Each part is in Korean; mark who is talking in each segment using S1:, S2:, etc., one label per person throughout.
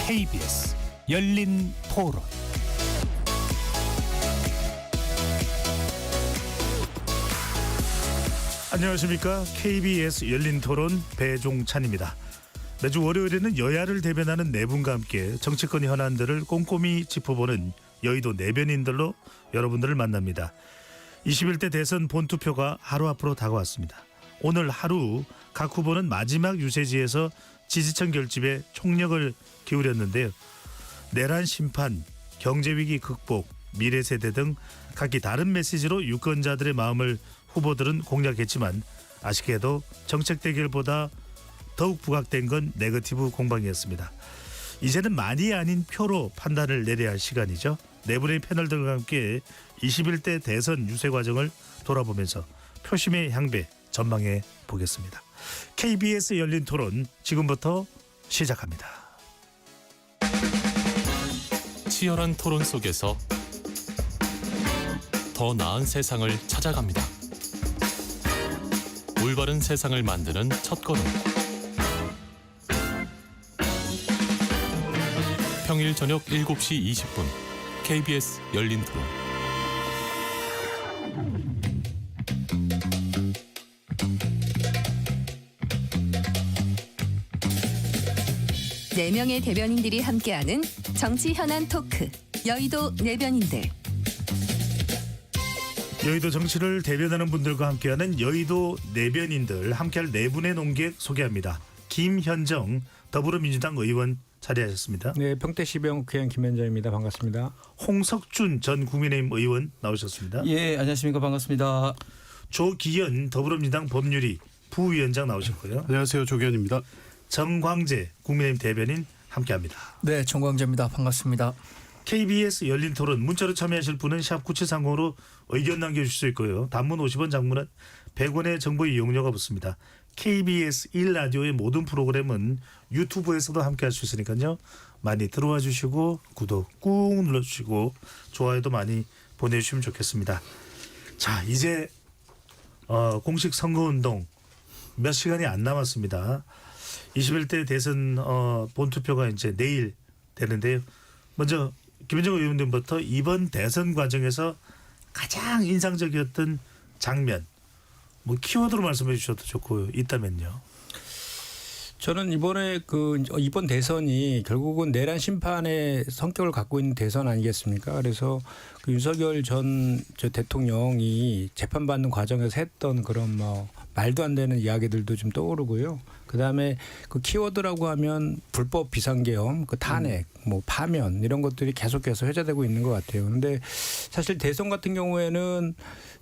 S1: KBS 열린 토론. 안녕하십니까. KBS 열린 토론 배종찬입니다. 매주 월요일에는 여야를 대변하는 네 분과 함께 정치권 현안들을 꼼꼼히 짚어보는 여의도 내변인들로 여러분들을 만납니다. 21대 대선 본투표가 하루 앞으로 다가왔습니다. 오늘 하루 각 후보는 마지막 유세지에서 지지층 결집에 총력을 기울였는데요. 내란 심판, 경제위기 극복, 미래세대 등 각기 다른 메시지로 유권자들의 마음을 후보들은 공략했지만 아쉽게도 정책 대결보다 더욱 부각된 건 네거티브 공방이었습니다. 이제는 말이 아닌 표로 판단을 내려야 할 시간이죠. 네 분의 패널들과 함께 21대 대선 유세 과정을 돌아보면서 표심의 향배 전망해 보겠습니다. KBS 열린 토론 지금부터 시작합니다.
S2: 치열한 토론 속에서 더 나은 세상을 찾아갑니다. 올바른 세상을 만드는 첫걸음. 평일 저녁 7시 20분 KBS 열린 토론.
S3: 네 명의 대변인들이 함께하는 정치 현안 토크, 여의도 내변인들.
S1: 여의도 정치를 대변하는 분들과 함께하는 여의도 내변인들, 함께할 네 분의 논객 소개합니다. 김현정 더불어민주당 의원 자리하셨습니다.
S4: 네, 평택시병 국회의원 김현정입니다. 반갑습니다.
S1: 홍석준 전 국민의힘 의원 나오셨습니다.
S5: 예, 안녕하십니까. 반갑습니다.
S1: 조기현 더불어민주당 법률위 부위원장 나오셨고요.
S6: 안녕하세요. 조기현입니다.
S1: 정광재 국민의힘 대변인 함께합니다.
S5: 네, 정광재입니다. 반갑습니다.
S1: KBS 열린 토론 문자로 참여하실 분은 샵 9730으로 의견 남겨주실 수 있고요. 단문 50원, 장문은 100원의 정보 이용료가 붙습니다. KBS 1라디오의 모든 프로그램은 유튜브에서도 함께할 수 있으니까요. 많이 들어와 주시고 구독 꾹 눌러주시고 좋아요도 많이 보내주시면 좋겠습니다. 자, 이제 공식 선거운동 몇 시간이 안 남았습니다. 21대 대선 본투표가 이제 내일 되는데요. 먼저 김현정 의원님부터 이번 대선 과정에서 가장 인상적이었던 장면, 뭐 키워드로 말씀해 주셔도 좋고 있다면요.
S4: 저는 이번에 이번 대선이 결국은 내란 심판의 성격을 갖고 있는 대선 아니겠습니까? 그래서 그 윤석열 전 대통령이 재판받는 과정에서 했던 그런 말도 안 되는 이야기들도 좀 떠오르고요. 그다음에 그 키워드라고 하면 불법 비상계엄, 그 탄핵, 뭐 파면 이런 것들이 계속해서 회자되고 있는 것 같아요. 그런데 사실 대선 같은 경우에는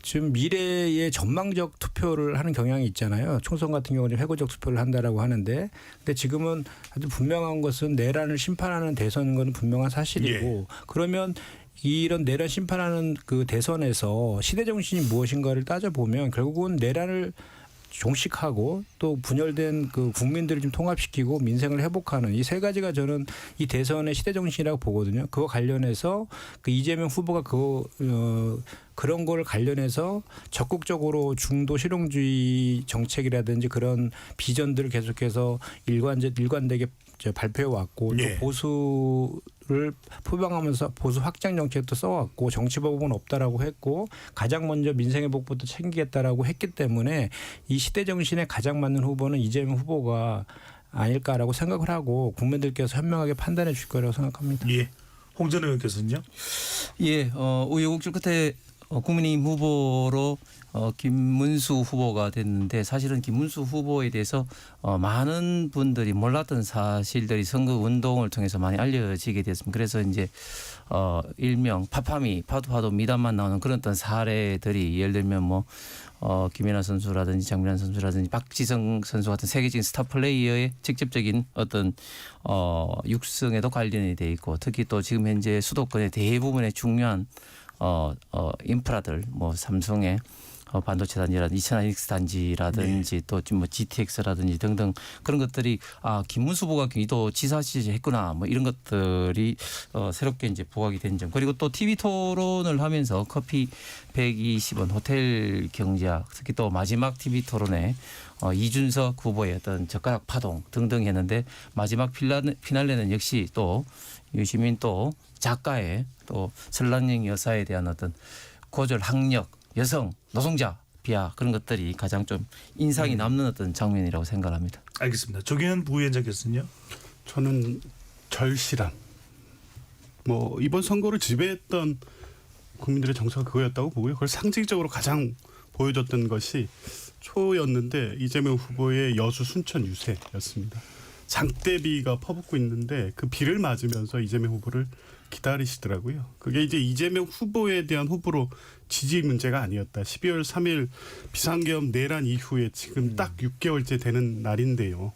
S4: 지금 미래의 전망적 투표를 하는 경향이 있잖아요. 총선 같은 경우는 회고적 투표를 한다라고 하는데, 근데 지금은 아주 분명한 것은 내란을 심판하는 대선인 건 분명한 사실이고,
S1: 예.
S4: 그러면 이런 내란 심판하는 그 대선에서 시대 정신이 무엇인가를 따져보면 결국은 내란을 종식하고 또 분열된 그 국민들을 좀 통합시키고 민생을 회복하는 이 세 가지가 저는 이 대선의 시대 정신이라고 보거든요. 그거 관련해서 그 이재명 후보가 그런 걸 관련해서 적극적으로 중도 실용주의 정책이라든지 그런 비전들을 계속해서 일관되게 발표해 왔고,
S1: 예.
S4: 또 보수를 표방하면서 보수 확장 정책도 써왔고 정치보복은 없다라고 했고 가장 먼저 민생회복부터 챙기겠다라고 했기 때문에 이 시대 정신에 가장 맞는 후보는 이재명 후보가 아닐까라고 생각을 하고 국민들께서 현명하게 판단해 줄 거라고 생각합니다.
S1: 예, 홍 전 의원께서는요?
S5: 예, 우여곡절 끝에 국민의힘 후보로 김문수 후보가 됐는데, 사실은 김문수 후보에 대해서 많은 분들이 몰랐던 사실들이 선거 운동을 통해서 많이 알려지게 됐습니다. 그래서 이제 일명 파파미 파도 미담만 나오는 그런 어떤 사례들이, 예를 들면 김연아 선수라든지 장민환 선수라든지 박지성 선수 같은 세계적인 스타 플레이어의 직접적인 어떤 육성에도 관련이 돼 있고, 특히 또 지금 현재 수도권의 대부분의 중요한 인프라들, 삼성의 반도체 단지라든지 이천하이닉스 단지라든지 또 뭐 GTX라든지 등등 그런 것들이 김문수 후보가 경기도 지사 지지했구나 뭐 이런 것들이 새롭게 이제 부각이 된 점. 그리고 또 TV 토론을 하면서 커피 120원 호텔 경제학 특히 또 마지막 TV 토론에 이준석 후보의 어떤 젓가락 파동 등등 했는데 마지막 피날레는 역시 또 유시민 또 작가의 또 설란영 여사에 대한 어떤 고졸 학력 여성 노동자 비하 그런 것들이 가장 좀 인상이 남는 어떤 장면이라고 생각합니다.
S1: 알겠습니다. 조경현 부위원장께서는요.
S6: 저는 절실함. 뭐 이번 선거를 지배했던 국민들의 정서가 그거였다고 보고요. 그걸 상징적으로 가장 보여줬던 것이 초였는데 이재명 후보의 여수 순천 유세였습니다. 장대비가 퍼붓고 있는데 그 비를 맞으면서 이재명 후보를 기다리시더라고요. 그게 이제 이재명 후보에 대한 후보로 지지 문제가 아니었다. 12월 3일 비상계엄 내란 이후에 지금 딱 6개월째 되는 날인데요.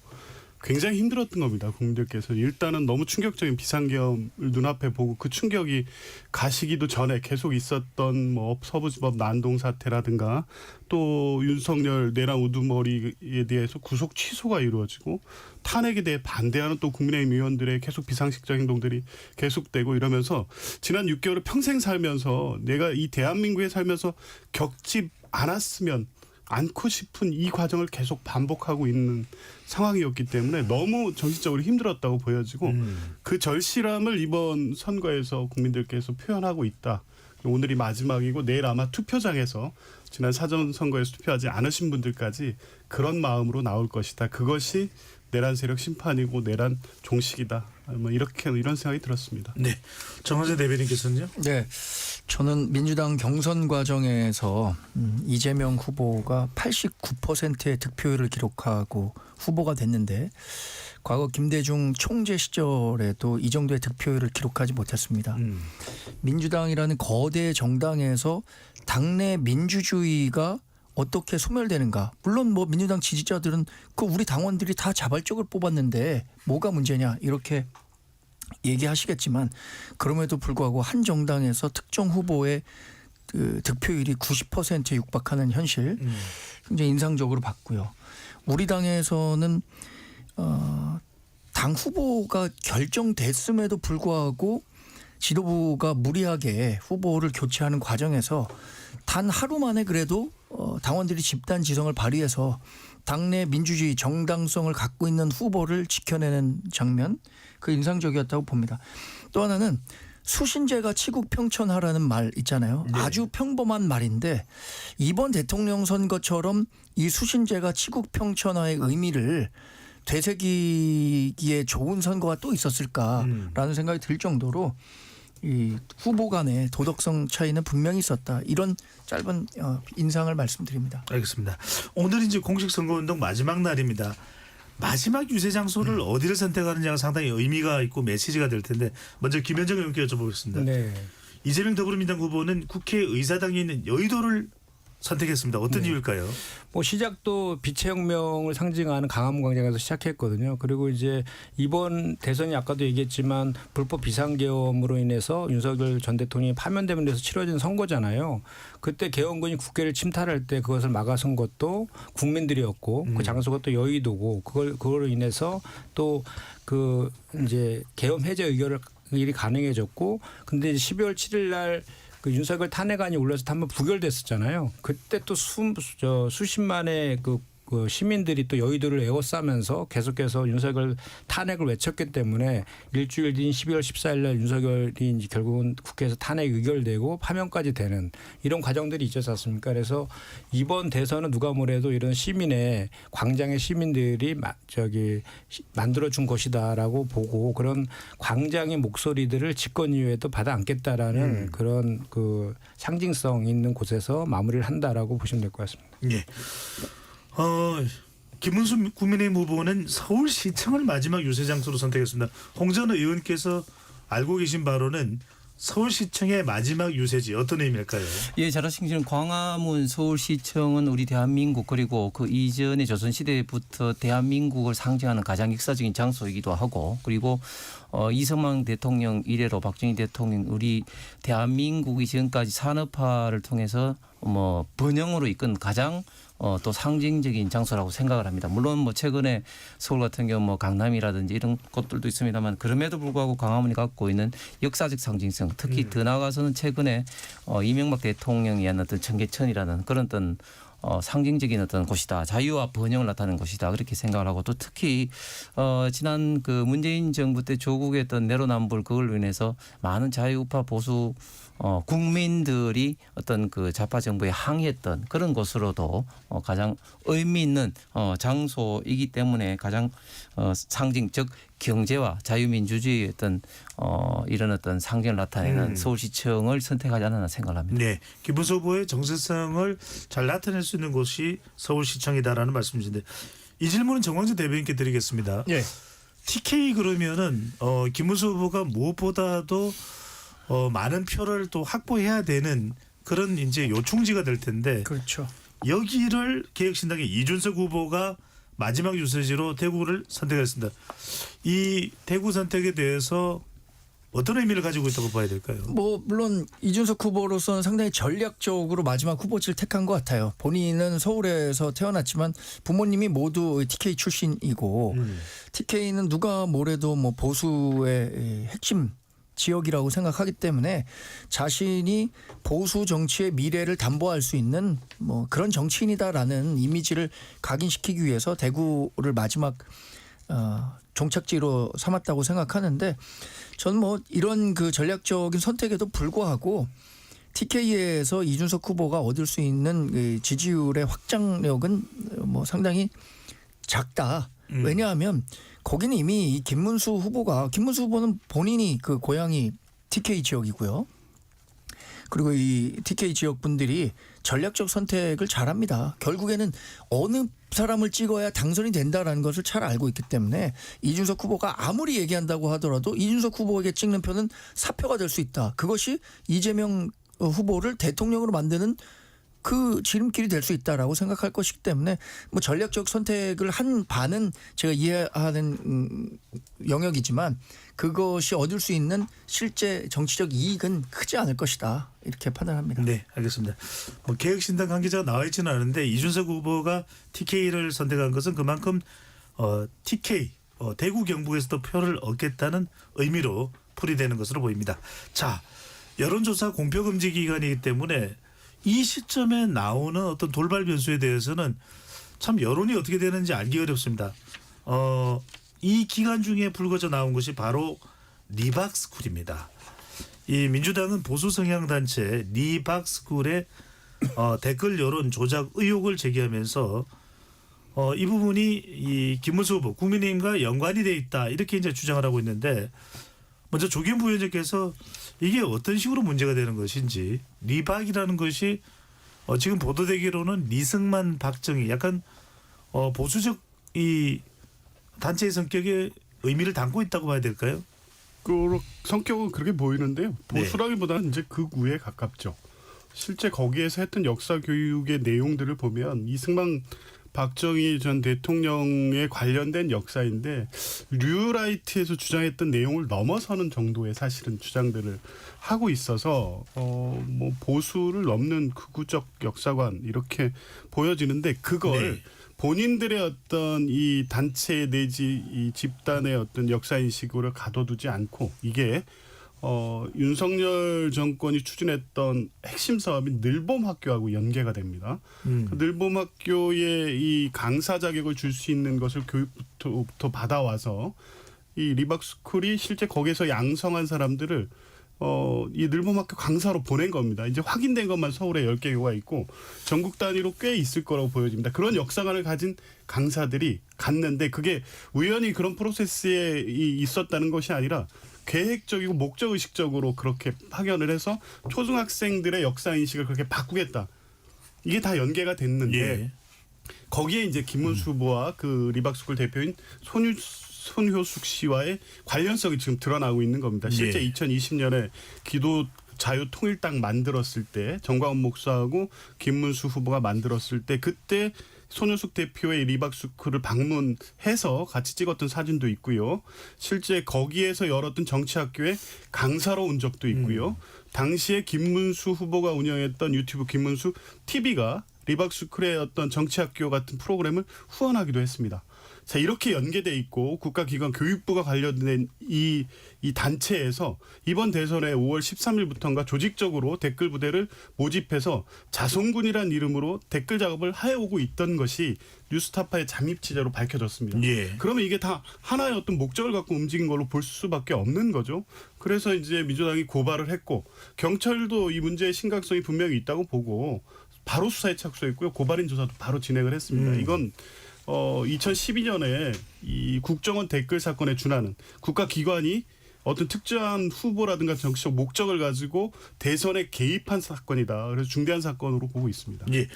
S6: 굉장히 힘들었던 겁니다. 국민들께서. 일단은 너무 충격적인 비상계엄을 눈앞에 보고 그 충격이 가시기도 전에 계속 있었던 뭐 서부지법 난동 사태라든가 또 윤석열 내란 우두머리에 대해서 구속 취소가 이루어지고 탄핵에 대해 반대하는 또 국민의힘 의원들의 계속 비상식적 행동들이 계속되고 이러면서 지난 6개월을 평생 살면서 내가 이 대한민국에 살면서 겪지 않고 싶은 이 과정을 계속 반복하고 있는 상황이었기 때문에 너무 정신적으로 힘들었다고 보여지고 그 절실함을 이번 선거에서 국민들께서 표현하고 있다. 오늘이 마지막이고 내일 아마 투표장에서 지난 사전 선거에서 투표하지 않으신 분들까지 그런 마음으로 나올 것이다. 그것이 내란 세력 심판이고 내란 종식이다. 뭐 이런 생각이 들었습니다.
S1: 네, 정화재 대변인께서는요.
S7: 네, 저는 민주당 경선 과정에서 이재명 후보가 89%의 득표율을 기록하고 후보가 됐는데 과거 김대중 총재 시절에도 이 정도의 득표율을 기록하지 못했습니다. 민주당이라는 거대 정당에서 당내 민주주의가 어떻게 소멸되는가. 물론 뭐 민주당 지지자들은 그 우리 당원들이 다 자발적으로 뽑았는데 뭐가 문제냐 이렇게 얘기하시겠지만 그럼에도 불구하고 한 정당에서 특정 후보의 그 득표율이 90%에 육박하는 현실 굉장히 인상적으로 봤고요. 우리 당에서는 당 후보가 결정됐음에도 불구하고 지도부가 무리하게 후보를 교체하는 과정에서 단 하루 만에 그래도 당원들이 집단 지성을 발휘해서 당내 민주주의 정당성을 갖고 있는 후보를 지켜내는 장면 그 인상적이었다고 봅니다. 또 하나는 수신제가 치국평천하라는 말 있잖아요.
S1: 네.
S7: 아주 평범한 말인데 이번 대통령 선거처럼 이 수신제가 치국평천하의 의미를 되새기기에 좋은 선거가 또 있었을까라는 생각이 들 정도로 이 후보 간의 도덕성 차이는 분명히 있었다. 이런 짧은 인상을 말씀드립니다.
S1: 알겠습니다. 오늘 이제 공식 선거운동 마지막 날입니다. 마지막 유세 장소를 어디를 선택하느냐가 상당히 의미가 있고 메시지가 될 텐데 먼저 김현정 의원께 여쭤보겠습니다.
S4: 네.
S1: 이재명 더불어민주당 후보는 국회의사당이 있는 여의도를 선택했습니다. 어떤 이유일까요?
S4: 뭐 시작도 빛의 혁명을 상징하는 강화문 광장에서 시작했거든요. 그리고 이제 이번 대선이 아까도 얘기했지만 불법 비상계엄으로 인해서 윤석열 전 대통령이 파면됨으로 인해서 치러진 선거잖아요. 그때 계엄군이 국회를 침탈할 때 그것을 막아선 것도 국민들이었고 그 장소가 또 여의도고 그걸로 인해서 또 그 이제 계엄 해제 의결이 가능해졌고 근데 이제 12월 7일 날 그 윤석열 탄핵안이 올라서 한번 부결됐었잖아요. 그때 또 수십만의 그 시민들이 또 여의도를 에워싸면서 계속해서 윤석열 탄핵을 외쳤기 때문에 일주일 뒤인 12월 14일 날 윤석열이 이제 결국은 국회에서 탄핵 의결되고 파면까지 되는 이런 과정들이 있지 않습니까? 그래서 이번 대선은 누가 뭐래도 이런 시민의 광장의 시민들이 만들어준 것이다라고 보고 그런 광장의 목소리들을 집권 이후에도 받아 안겠다라는 그런 그 상징성 있는 곳에서 마무리를 한다라고 보시면 될 것 같습니다.
S1: 예. 김문수 국민의힘 후보는 서울시청을 마지막 유세 장소로 선택했습니다. 홍 전 의원께서 알고 계신 바로는 서울시청의 마지막 유세지 어떤 의미일까요?
S5: 예, 잘 아시는 광화문 서울시청은 우리 대한민국 그리고 그 이전의 조선시대부터 대한민국을 상징하는 가장 역사적인 장소이기도 하고 그리고 이승만 대통령 이래로 박정희 대통령 우리 대한민국이 지금까지 산업화를 통해서 뭐 번영으로 이끈 가장 또 상징적인 장소라고 생각을 합니다. 물론 뭐 최근에 서울 같은 경우 뭐 강남이라든지 이런 곳들도 있습니다만 그럼에도 불구하고 광화문이 갖고 있는 역사적 상징성 특히 더 나아가서는 최근에 이명박 대통령이 한 어떤 청계천이라는 그런 어떤 상징적인 어떤 곳이다. 자유와 번영을 나타내는 곳이다. 그렇게 생각을 하고 또 특히 지난 그 문재인 정부 때 조국의 어떤 내로남불 그걸로 인해서 많은 자유우파 보수 국민들이 어떤 그 좌파 정부에 항의했던 그런 곳으로도 가장 의미 있는 장소이기 때문에 가장 상징적 경제와 자유민주주의의 어떤 이런 어떤 상징을 나타내는 서울시청을 선택하지 않았나 생각을 합니다.
S1: 네, 김문수 후보의 정체성을 잘 나타낼 수 있는 곳이 서울시청이다라는 말씀이신데 이 질문은 정광재 대변인께 드리겠습니다.
S7: 예.
S1: TK 그러면은 김문수 후보가 무엇보다도 많은 표를 또 확보해야 되는 그런 이제 요충지가 될 텐데
S7: 그렇죠.
S1: 여기를 개혁신당의 이준석 후보가 마지막 유세지로 대구를 선택했습니다. 이 대구 선택에 대해서 어떤 의미를 가지고 있다고 봐야 될까요?
S7: 뭐 물론 이준석 후보로서는 상당히 전략적으로 마지막 후보지를 택한 것 같아요. 본인은 서울에서 태어났지만 부모님이 모두 TK 출신이고 TK는 누가 뭐래도 뭐 보수의 핵심 지역이라고 생각하기 때문에 자신이 보수 정치의 미래를 담보할 수 있는 뭐 그런 정치인이다라는 이미지를 각인시키기 위해서 대구를 마지막 종착지로 삼았다고 생각하는데 저는 뭐 이런 그 전략적인 선택에도 불구하고 TK에서 이준석 후보가 얻을 수 있는 그 지지율의 확장력은 뭐 상당히 작다. 왜냐하면 거기는 이미 이 김문수 후보는 본인이 그 고향이 TK 지역이고요. 그리고 이 TK 지역 분들이 전략적 선택을 잘합니다. 결국에는 어느 사람을 찍어야 당선이 된다라는 것을 잘 알고 있기 때문에 이준석 후보가 아무리 얘기한다고 하더라도 이준석 후보에게 찍는 표는 사표가 될 수 있다. 그것이 이재명 후보를 대통령으로 만드는 그 지름길이 될 수 있다라고 생각할 것이기 때문에 뭐 전략적 선택을 한 바는 제가 이해하는 영역이지만 그것이 얻을 수 있는 실제 정치적 이익은 크지 않을 것이다 이렇게 판단합니다.
S1: 네, 알겠습니다. 뭐 개혁신당 관계자가 나와 있지는 않은데 이준석 후보가 TK를 선택한 것은 그만큼 TK 대구 경북에서도 표를 얻겠다는 의미로 풀이되는 것으로 보입니다. 자, 여론조사 공표금지 기간이기 때문에 이 시점에 나오는 어떤 돌발 변수에 대해서는 참 여론이 어떻게 되는지 알기 어렵습니다. 이 기간 중에 불거져 나온 것이 바로 리박스쿨입니다. 이 민주당은 보수 성향 단체 리박스쿨의 댓글 여론 조작 의혹을 제기하면서 이 부분이 이 김문수 후보 국민의힘과 연관이 돼 있다 이렇게 이제 주장을 하고 있는데 먼저 조경 부위원장께서 이게 어떤 식으로 문제가 되는 것인지 리박이라는 것이 지금 보도되기로는 리승만 박정희 약간 보수적 이 단체의 성격에 의미를 담고 있다고 봐야 될까요?
S6: 그 성격은 그렇게 보이는데요. 보수라기보다는 이제 극우에 가깝죠. 실제 거기에서 했던 역사 교육의 내용들을 보면 이승만 박정희 전 대통령에 관련된 역사인데 뉴라이트에서 주장했던 내용을 넘어서는 정도의 사실은 주장들을 하고 있어서 뭐 보수를 넘는 극우적 역사관 이렇게 보여지는데 그걸
S1: 네.
S6: 본인들의 어떤 이 단체 내지 이 집단의 어떤 역사인식으로 가둬두지 않고 이게 윤석열 정권이 추진했던 핵심 사업인 늘봄학교하고 연계가 됩니다. 그 늘봄학교에 이 강사 자격을 줄 수 있는 것을 교육부터 받아와서 이 리박스쿨이 실제 거기서 양성한 사람들을 이 늘봄학교 강사로 보낸 겁니다. 이제 확인된 것만 서울에 10개가 있고 전국 단위로 꽤 있을 거라고 보여집니다. 그런 역사관을 가진 강사들이 갔는데 그게 우연히 그런 프로세스에 있었다는 것이 아니라 계획적이고 목적의식적으로 그렇게 파견을 해서 초등학생들의 역사인식을 그렇게 바꾸겠다. 이게 다 연계가 됐는데
S1: 예.
S6: 거기에 이제 김문수 후보와 그 리박스쿨 대표인 손효숙 씨와의 관련성이 지금 드러나고 있는 겁니다. 실제
S1: 예.
S6: 2020년에 기도 자유통일당 만들었을 때 정광훈 목사하고 김문수 후보가 만들었을 때 그때 손효숙 대표의 리박스쿨을 방문해서 같이 찍었던 사진도 있고요. 실제 거기에서 열었던 정치학교에 강사로 온 적도 있고요. 당시에 김문수 후보가 운영했던 유튜브 김문수 TV가 리박스쿨의 어떤 정치학교 같은 프로그램을 후원하기도 했습니다. 자, 이렇게 연계돼 있고 국가기관 교육부가 관련된 이 단체에서 이번 대선에 5월 13일부터인가 조직적으로 댓글 부대를 모집해서 자송군이라는 이름으로 댓글 작업을 해오고 있던 것이 뉴스타파의 잠입 취재로 밝혀졌습니다.
S1: 예.
S6: 그러면 이게 다 하나의 어떤 목적을 갖고 움직인 걸로 볼 수밖에 없는 거죠. 그래서 이제 민주당이 고발을 했고 경찰도 이 문제의 심각성이 분명히 있다고 보고 바로 수사에 착수했고요. 고발인 조사도 바로 진행을 했습니다. 이건 2012년에 이 국정원 댓글 사건에 준하는 국가기관이 어떤 특정한 후보라든가 정치적 목적을 가지고 대선에 개입한 사건이다. 그래서 중대한 사건으로 보고 있습니다.
S1: 예.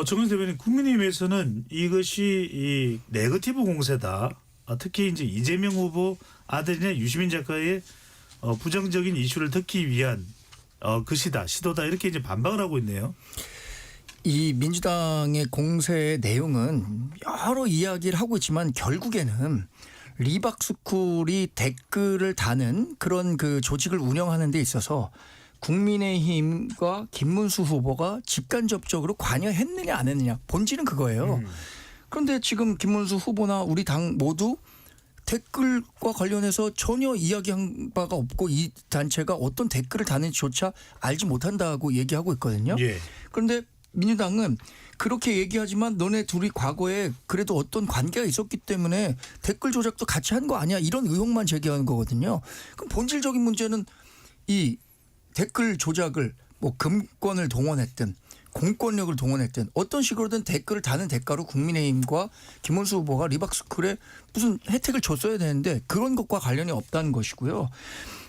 S1: 정은희 대변인, 국민의힘에서는 이것이 이 네거티브 공세다. 특히 이제 이재명 후보 아들이나 유시민 작가의 부정적인 이슈를 듣기 위한 것이다, 시도다, 이렇게 이제 반박을 하고 있네요.
S7: 이 민주당의 공세의 내용은 여러 이야기를 하고 있지만 결국에는 리박스쿨이 댓글을 다는 그런 그 조직을 운영하는 데 있어서 국민의힘과 김문수 후보가 직간접적으로 관여했느냐 안 했느냐, 본질은 그거예요. 그런데 지금 김문수 후보나 우리 당 모두 댓글과 관련해서 전혀 이야기한 바가 없고 이 단체가 어떤 댓글을 다는지조차 알지 못한다고 얘기하고 있거든요.
S1: 예.
S7: 그런데 민주당은 그렇게 얘기하지만 너네 둘이 과거에 그래도 어떤 관계가 있었기 때문에 댓글 조작도 같이 한 거 아니야, 이런 의혹만 제기하는 거거든요. 그럼 본질적인 문제는 이 댓글 조작을 뭐 금권을 동원했든 공권력을 동원했든 어떤 식으로든 댓글을 다는 대가로 국민의힘과 김문수 후보가 리박스쿨에 무슨 혜택을 줬어야 되는데 그런 것과 관련이 없다는 것이고요.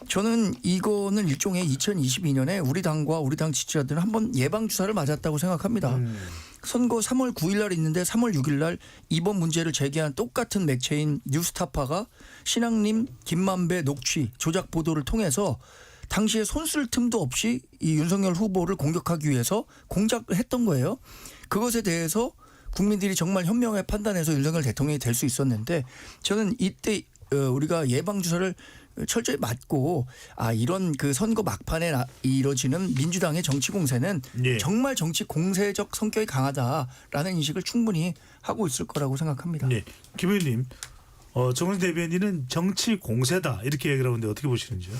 S7: 저는 이거는 일종의 2022년에 우리 당과 우리 당 지지자들은 한번 예방주사를 맞았다고 생각합니다. 선거 3월 9일 날 있는데 3월 6일 날 이번 문제를 제기한 똑같은 매체인 뉴스타파가 신앙림 김만배 녹취 조작 보도를 통해서 당시에 손 쓸 틈도 없이 이 윤석열 후보를 공격하기 위해서 공작을 했던 거예요. 그것에 대해서 국민들이 정말 현명하게 판단해서 윤석열 대통령이 될 수 있었는데 저는 이때 우리가 예방주사를 철저히 맞고 이런 그 선거 막판에 이뤄지는 민주당의 정치 공세는
S1: 예.
S7: 정말 정치 공세적 성격이 강하다라는 인식을 충분히 하고 있을 거라고 생각합니다.
S1: 네. 김 의원님, 정은희 대변인은 정치 공세다 이렇게 얘기를 하는데 어떻게 보시는지요?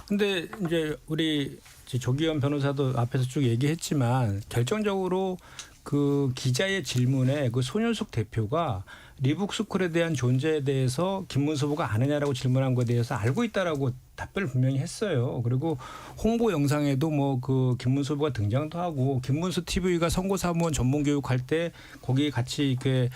S4: 근데 이제 우리 조기현 변호사도 앞에서 쭉 얘기했지만 결정적으로 그 기자의 질문에 그 손효숙 대표가 리북스쿨에 대한 존재에 대해서 김문수 후보가 아느냐라고 질문한 것에 대해서 알고 있다라고 답변을 분명히 했어요. 그리고 홍보 영상에도 뭐 그 김문수 후보가 등장도 하고 김문수 TV가 선거사무원 전문 교육할 때 거기 같이 이렇게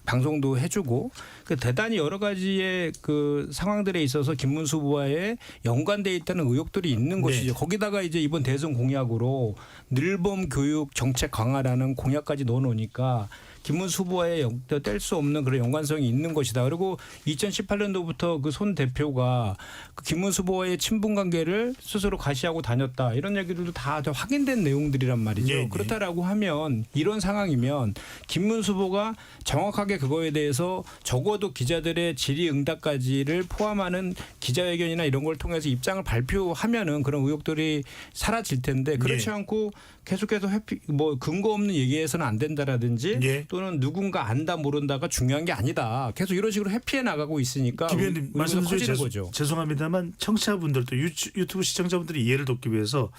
S4: 방송도 해주고 그 대단히 여러 가지의 그 상황들에 있어서 김문수 후보와의 연관돼 있다는 의혹들이 있는 것이죠. 거기다가 이제 이번 대선 공약으로 늘봄 교육 정책 강화라는 공약까지 넣어놓으니까 김문수 후보와의 뗄 수 없는 그런 연관성이 있는 것이다. 그리고 2018년도부터 그 손 대표가 그 김문수 후보와의 친분 관계를 스스로 가시하고 다녔다. 이런 얘기들도 다 확인된 내용들이란 말이죠.
S1: 네, 네.
S4: 그렇다라고 하면 이런 상황이면 김문수 후보가 정확하게 그거에 대해서 적어도 기자들의 질의응답까지를 포함하는 기자회견이나 이런 걸 통해서 입장을 발표하면은 그런 의혹들이 사라질 텐데 그렇지
S1: 네.
S4: 않고 계속해서 뭐 근거 없는 얘기해서는 안 된다라든지
S1: 예.
S4: 또는 누군가 안다 모른다가 중요한 게 아니다. 계속 이런 식으로 회피해 나가고 있으니까
S1: 김 의원님 말씀 중에
S4: 커지는 거죠.
S1: 죄송합니다만 청취자분들도 유튜브 시청자분들이 이해를 돕기 위해서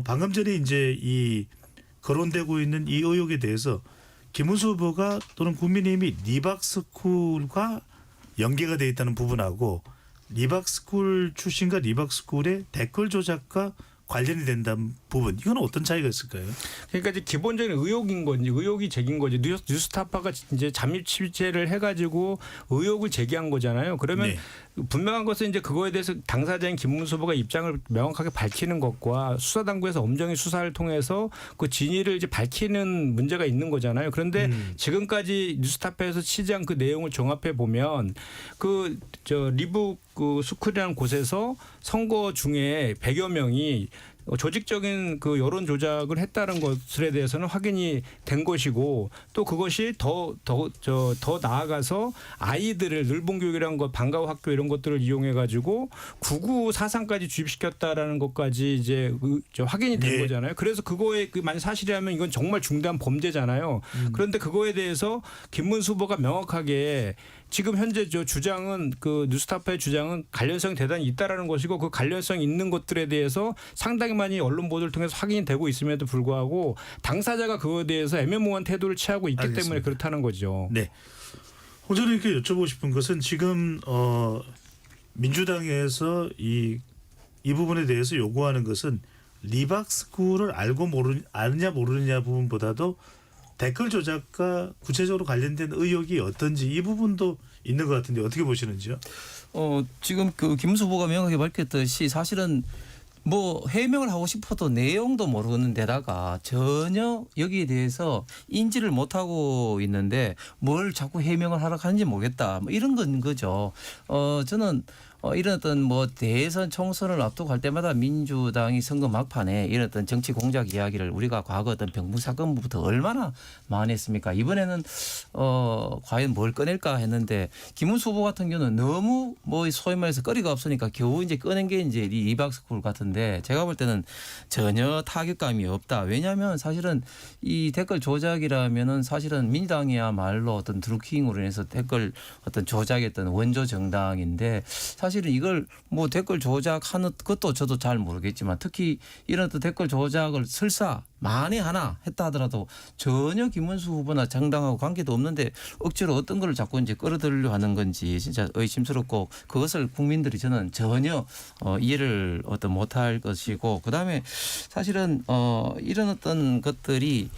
S1: 방금 전에 이제 이 거론되고 있는 이 의혹에 대해서 김문수 후보가 또는 국민의힘이 리박스쿨과 연계가 돼 있다는 부분하고 리박스쿨 출신과 리박스쿨의 댓글 조작과 관련이 된다는 부분, 이건 어떤 차이가 있을까요?
S4: 그러니까 이제 기본적인 의혹인 건지 의혹이 제기인 거지. 뉴스타파가 이제 잠입 취재를 해가지고 의혹을 제기한 거잖아요. 그러면
S1: 네.
S4: 분명한 것은 이제 그거에 대해서 당사자인 김문수 후보가 입장을 명확하게 밝히는 것과 수사당국에서 엄정히 수사를 통해서 그 진위를 이제 밝히는 문제가 있는 거잖아요. 그런데 지금까지 뉴스타파에서 취재한 그 내용을 종합해 보면 그 리북 그 스쿨이라는 곳에서 선거 중에 100여 명이 조직적인 그 여론 조작을 했다는 것에 대해서는 확인이 된 것이고 또 그것이 더 나아가서 아이들을 늘봉교육이라는 것, 방과후 학교 이런 것들을 이용해 가지고 구구 사상까지 주입시켰다라는 것까지 이제 확인이 된
S1: 예.
S4: 거잖아요. 그래서 그거에 그 만약 사실이라면 이건 정말 중대한 범죄잖아요. 그런데 그거에 대해서 김문수 후보가 명확하게 지금 현재 저 주장은 그 뉴스타파의 주장은 관련성이 대단히 있다라는 것이고 그 관련성 있는 것들에 대해서 상당히 많이 언론 보도를 통해서 확인이 되고 있음에도 불구하고 당사자가 그거에 대해서 애매모호한 태도를 취하고 있기
S1: 알겠습니다.
S4: 때문에 그렇다는 거죠.
S1: 네. 홍 저는 여쭤보고 싶은 것은 지금 민주당에서 이 부분에 대해서 요구하는 것은 리박스쿨을 아느냐 모르느냐 부분보다도 댓글 조작과 구체적으로 관련된 의혹이 어떤지 이 부분도 있는 것 같은데 어떻게 보시는지요?
S5: 지금 그 김문수 후보가 명확하게 밝혔듯이 사실은 뭐 해명을 하고 싶어도 내용도 모르는 데다가 전혀 여기에 대해서 인지를 못하고 있는데 뭘 자꾸 해명을 하라고 하는지 모르겠다. 뭐 이런 건 거죠. 저는 이런 어떤 뭐 대선 총선을 앞두고 할 때마다 민주당이 선거 막판에 이런 어떤 정치 공작 이야기를 우리가 과거 어떤 병무 사건부터 얼마나 많이 했습니까? 이번에는 과연 뭘 꺼낼까 했는데 김문수 후보 같은 경우는 너무 뭐 소위 말해서 거리가 없으니까 겨우 이제 꺼낸 게 이제 리박스쿨 같은데 제가 볼 때는 전혀 타격감이 없다. 왜냐하면 사실은 이 댓글 조작이라면은 사실은 민주당이야말로 어떤 드루킹으로 인해서 댓글 어떤 조작했던 원조 정당인데 사실은 이걸 뭐 댓글 조작하는 것도 저도 잘 모르겠지만 특히 이런 또 댓글 조작을 설사 만에 하나 했다 하더라도 전혀 김문수 후보나 정당하고 관계도 없는데 억지로 어떤 걸 자꾸 이제 끌어들이려 하는 건지 진짜 의심스럽고 그것을 국민들이 저는 전혀 이해를 못할 것이고 그다음에 사실은 이런 어떤 것들이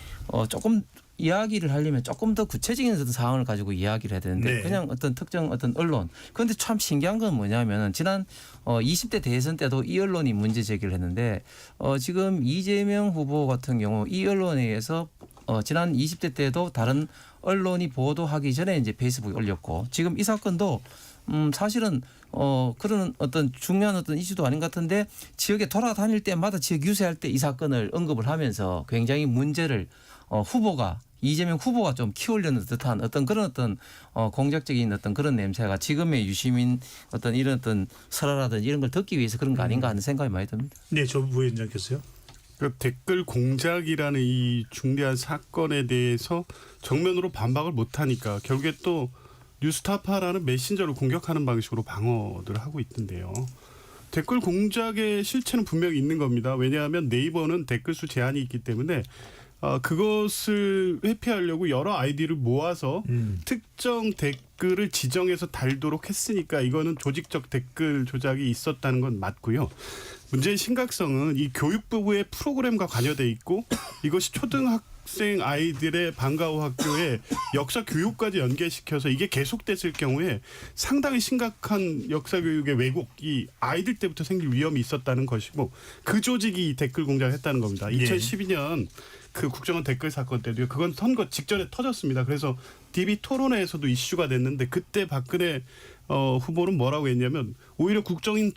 S5: 조금 이야기를 하려면 조금 더 구체적인 어떤 상황을 가지고 이야기를 해야 되는데
S1: 네.
S5: 그냥 어떤 특정 어떤 언론. 그런데 참 신기한 건 뭐냐면은 지난 20대 대선 때도 이 언론이 문제 제기를 했는데 지금 이재명 후보 같은 경우 이 언론에 의해서 지난 20대 때도 다른 언론이 보도하기 전에 이제 페이스북에 올렸고 지금 이 사건도 사실은 그런 어떤 중요한 어떤 이슈도 아닌 것 같은데 지역에 돌아다닐 때마다 지역 유세할 때 이 사건을 언급을 하면서 굉장히 문제를 후보가 이재명 후보가 좀 키우려는 듯한 어떤 그런 어떤 공작적인 어떤 그런 냄새가 지금의 유시민 어떤 이런 어떤 설화라든지 이런 걸 듣기 위해서 그런 거 아닌가 하는 생각이 많이 듭니다.
S1: 네, 조 부위원장께서요.
S6: 그 댓글 공작이라는 이 중대한 사건에 대해서 정면으로 반박을 못하니까 결국에 또 뉴스타파라는 메신저를 공격하는 방식으로 방어를 하고 있던데요. 댓글 공작의 실체는 분명히 있는 겁니다. 왜냐하면 네이버는 댓글 수 제한이 있기 때문에 그것을 회피하려고 여러 아이디를 모아서 특정 댓글을 지정해서 달도록 했으니까 이거는 조직적 댓글 조작이 있었다는 건 맞고요. 문제의 심각성은 이 교육부의 프로그램과 관여돼 있고 이것이 초등학생 아이들의 방과후 학교에 역사 교육까지 연계시켜서 이게 계속됐을 경우에 상당히 심각한 역사 교육의 왜곡이 아이들 때부터 생길 위험이 있었다는 것이고 그 조직이 이 댓글 공작을 했다는 겁니다. 2012년 그 국정원 댓글 사건 때도요. 그건 선거 직전에 터졌습니다. 그래서 DB 토론회에서도 이슈가 됐는데 그때 박근혜 후보는 뭐라고 했냐면 오히려 국정원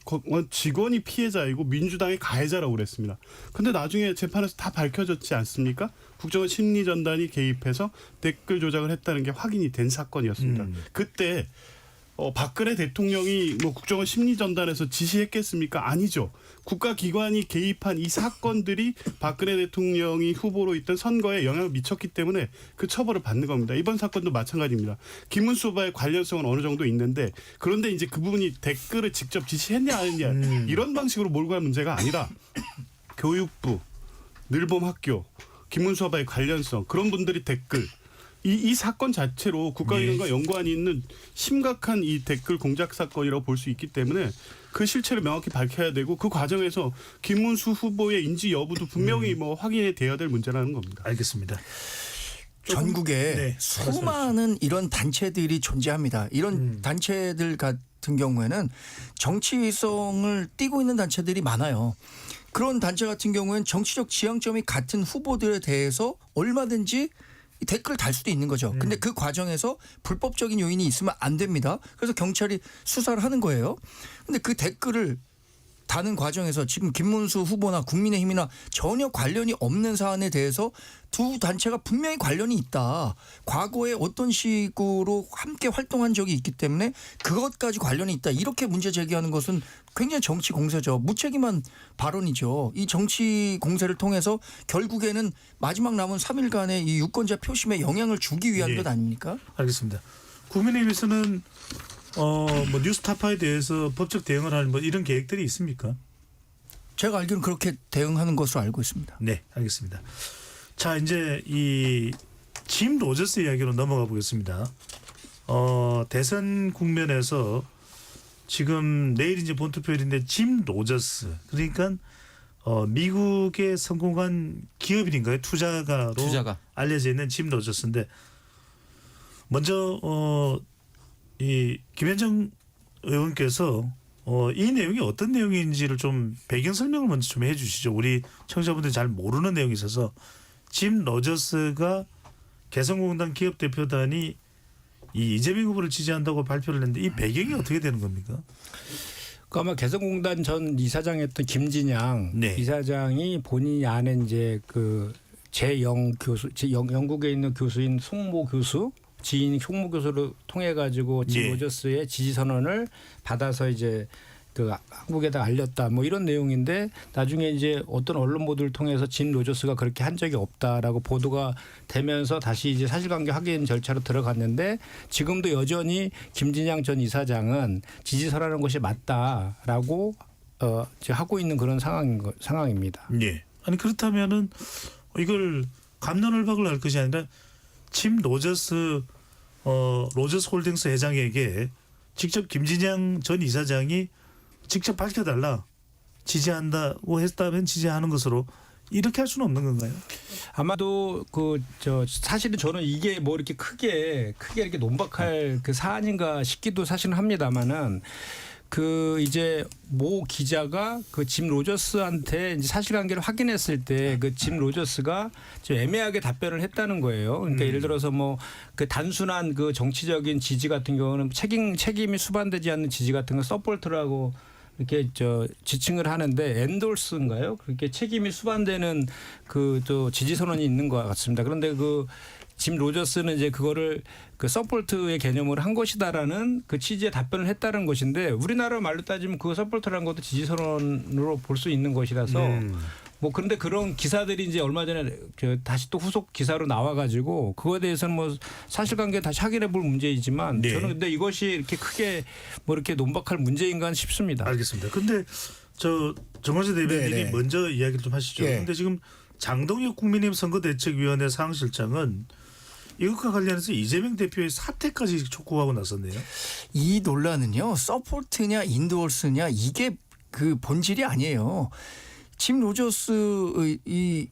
S6: 직원이 피해자이고 민주당의 가해자라고 그랬습니다. 근데 나중에 재판에서 다 밝혀졌지 않습니까? 국정원 심리전단이 개입해서 댓글 조작을 했다는 게 확인이 된 사건이었습니다. 그때 박근혜 대통령이 뭐 국정원 심리전단에서 지시했겠습니까? 아니죠. 국가기관이 개입한 이 사건들이 박근혜 대통령이 후보로 있던 선거에 영향을 미쳤기 때문에 그 처벌을 받는 겁니다. 이번 사건도 마찬가지입니다. 김문수 후보의 관련성은 어느 정도 있는데 그런데 이제 그 부분이 댓글을 직접 지시했냐 안 했냐 이런 방식으로 몰고 갈 문제가 아니라 교육부, 늘봄학교, 김문수 후보의 관련성 그런 분들이 댓글 이 사건 자체로 국가기관과 연관이 있는 심각한 이 댓글 공작 사건이라고 볼 수 있기 때문에 그 실체를 명확히 밝혀야 되고 그 과정에서 김문수 후보의 인지 여부도 분명히 뭐 확인이 돼야 될 문제라는 겁니다.
S1: 알겠습니다.
S7: 전국에
S1: 네,
S7: 수많은 이런 단체들이 존재합니다. 이런 단체들 같은 경우에는 정치성을 띠고 있는 단체들이 많아요. 그런 단체 같은 경우에는 정치적 지향점이 같은 후보들에 대해서 얼마든지 댓글을 달 수도 있는 거죠. 근데 그 과정에서 불법적인 요인이 있으면 안 됩니다. 그래서 경찰이 수사를 하는 거예요. 근데 그 댓글을 다는 과정에서 지금 김문수 후보나 국민의힘이나 전혀 관련이 없는 사안에 대해서 두 단체가 분명히 관련이 있다. 과거에 어떤 식으로 함께 활동한 적이 있기 때문에 그것까지 관련이 있다. 이렇게 문제 제기하는 것은 굉장히 정치 공세죠. 무책임한 발언이죠. 이 정치 공세를 통해서 결국에는 마지막 남은 3일간의 이 유권자 표심에 영향을 주기 위한
S1: 예.
S7: 것 아닙니까?
S1: 알겠습니다. 국민의힘에서는 뭐 뉴스타파에 대해서 법적 대응을 하는 뭐 이런 계획들이 있습니까?
S7: 제가 알기로는 그렇게 대응하는 것으로 알고 있습니다.
S1: 네, 알겠습니다. 자, 이제 이 짐 로저스 이야기로 넘어가 보겠습니다. 대선 국면에서 지금 내일 이제 본투표일인데 짐 로저스 그러니까 미국에 성공한 기업인인가요? 투자가로 알려져 있는 짐 로저스인데 먼저 이 김현정 의원께서 이 내용이 어떤 내용인지를 좀 배경 설명을 먼저 좀 해주시죠. 우리 청취자분들이 잘 모르는 내용이 있어서 짐 로저스가 개성공단 기업 대표단이 이 이재명 후보를 지지한다고 발표를 했는데 이 배경이 어떻게 되는 겁니까?
S4: 그 아마 개성공단 전 이사장이었던 김진양
S1: 네.
S4: 이사장이 본인이 아는 이제 그 재영 교수, 영국에 있는 교수인 송모 교수 지인 송모 교수를 통해 가지고 짐
S1: 예.
S4: 로저스의 지지 선언을 받아서 이제 그 한국에다 알렸다 뭐 이런 내용인데 나중에 이제 어떤 언론 보도를 통해서 짐 로저스가 그렇게 한 적이 없다라고 보도가 되면서 다시 이제 사실관계 확인 절차로 들어갔는데 지금도 여전히 김진양 전 이사장은 지지 선언하는 것이 맞다라고 이제 하고 있는 그런 상황입니다.
S1: 예. 아니 그렇다면은 이걸 갑론을박을 할 것이 아니라 짐 로저스 로저스 홀딩스 회장에게 직접 김진양 전 이사장이 직접 밝혀달라 지지한다고 했다면 지지하는 것으로 이렇게 할 수는 없는 건가요?
S4: 아마도 사실은 저는 이게 뭐 이렇게 크게 이렇게 논박할 그 사안인가 싶기도 사실은 합니다만은 그 이제 모 기자가 그 짐 로저스한테 이제 사실관계를 확인했을 때 그 짐 로저스가 좀 애매하게 답변을 했다는 거예요. 그러니까 예를 들어서 뭐 그 단순한 그 정치적인 지지 같은 경우는 책임이 수반되지 않는 지지 같은 건 서포트라고 이렇게 지칭을 하는데 엔돌스인가요? 그렇게 책임이 수반되는 그 지지 선언이 있는 것 같습니다. 그런데 그 짐 로저스는 이제 그거를 그 서포트의 개념으로 한 것이다라는 그 취지의 답변을 했다는 것인데 우리나라 말로 따지면 그 서포트라는 것도 지지 선언으로 볼 수 있는 것이라서 뭐 그런데 그런 기사들이 이제 얼마 전에 다시 또 후속 기사로 나와가지고 그거에 대해서는 뭐 사실관계 다시 확인해 볼 문제이지만
S1: 네.
S4: 저는 근데 이것이 이렇게 크게 뭐 이렇게 논박할 문제인가 싶습니다.
S1: 알겠습니다. 근데 정원재 대변인이
S7: 네네.
S1: 먼저 이야기를 좀 하시죠.
S7: 예.
S1: 근데 지금 장동혁 국민의힘 선거대책위원회 상실장은 이것과 관련해서 이재명 대표의 사퇴까지 촉구하고 나섰네요.
S7: 이 논란은요. 서포트냐 인도어스냐 이게 그 본질이 아니에요. 짐 로저스 이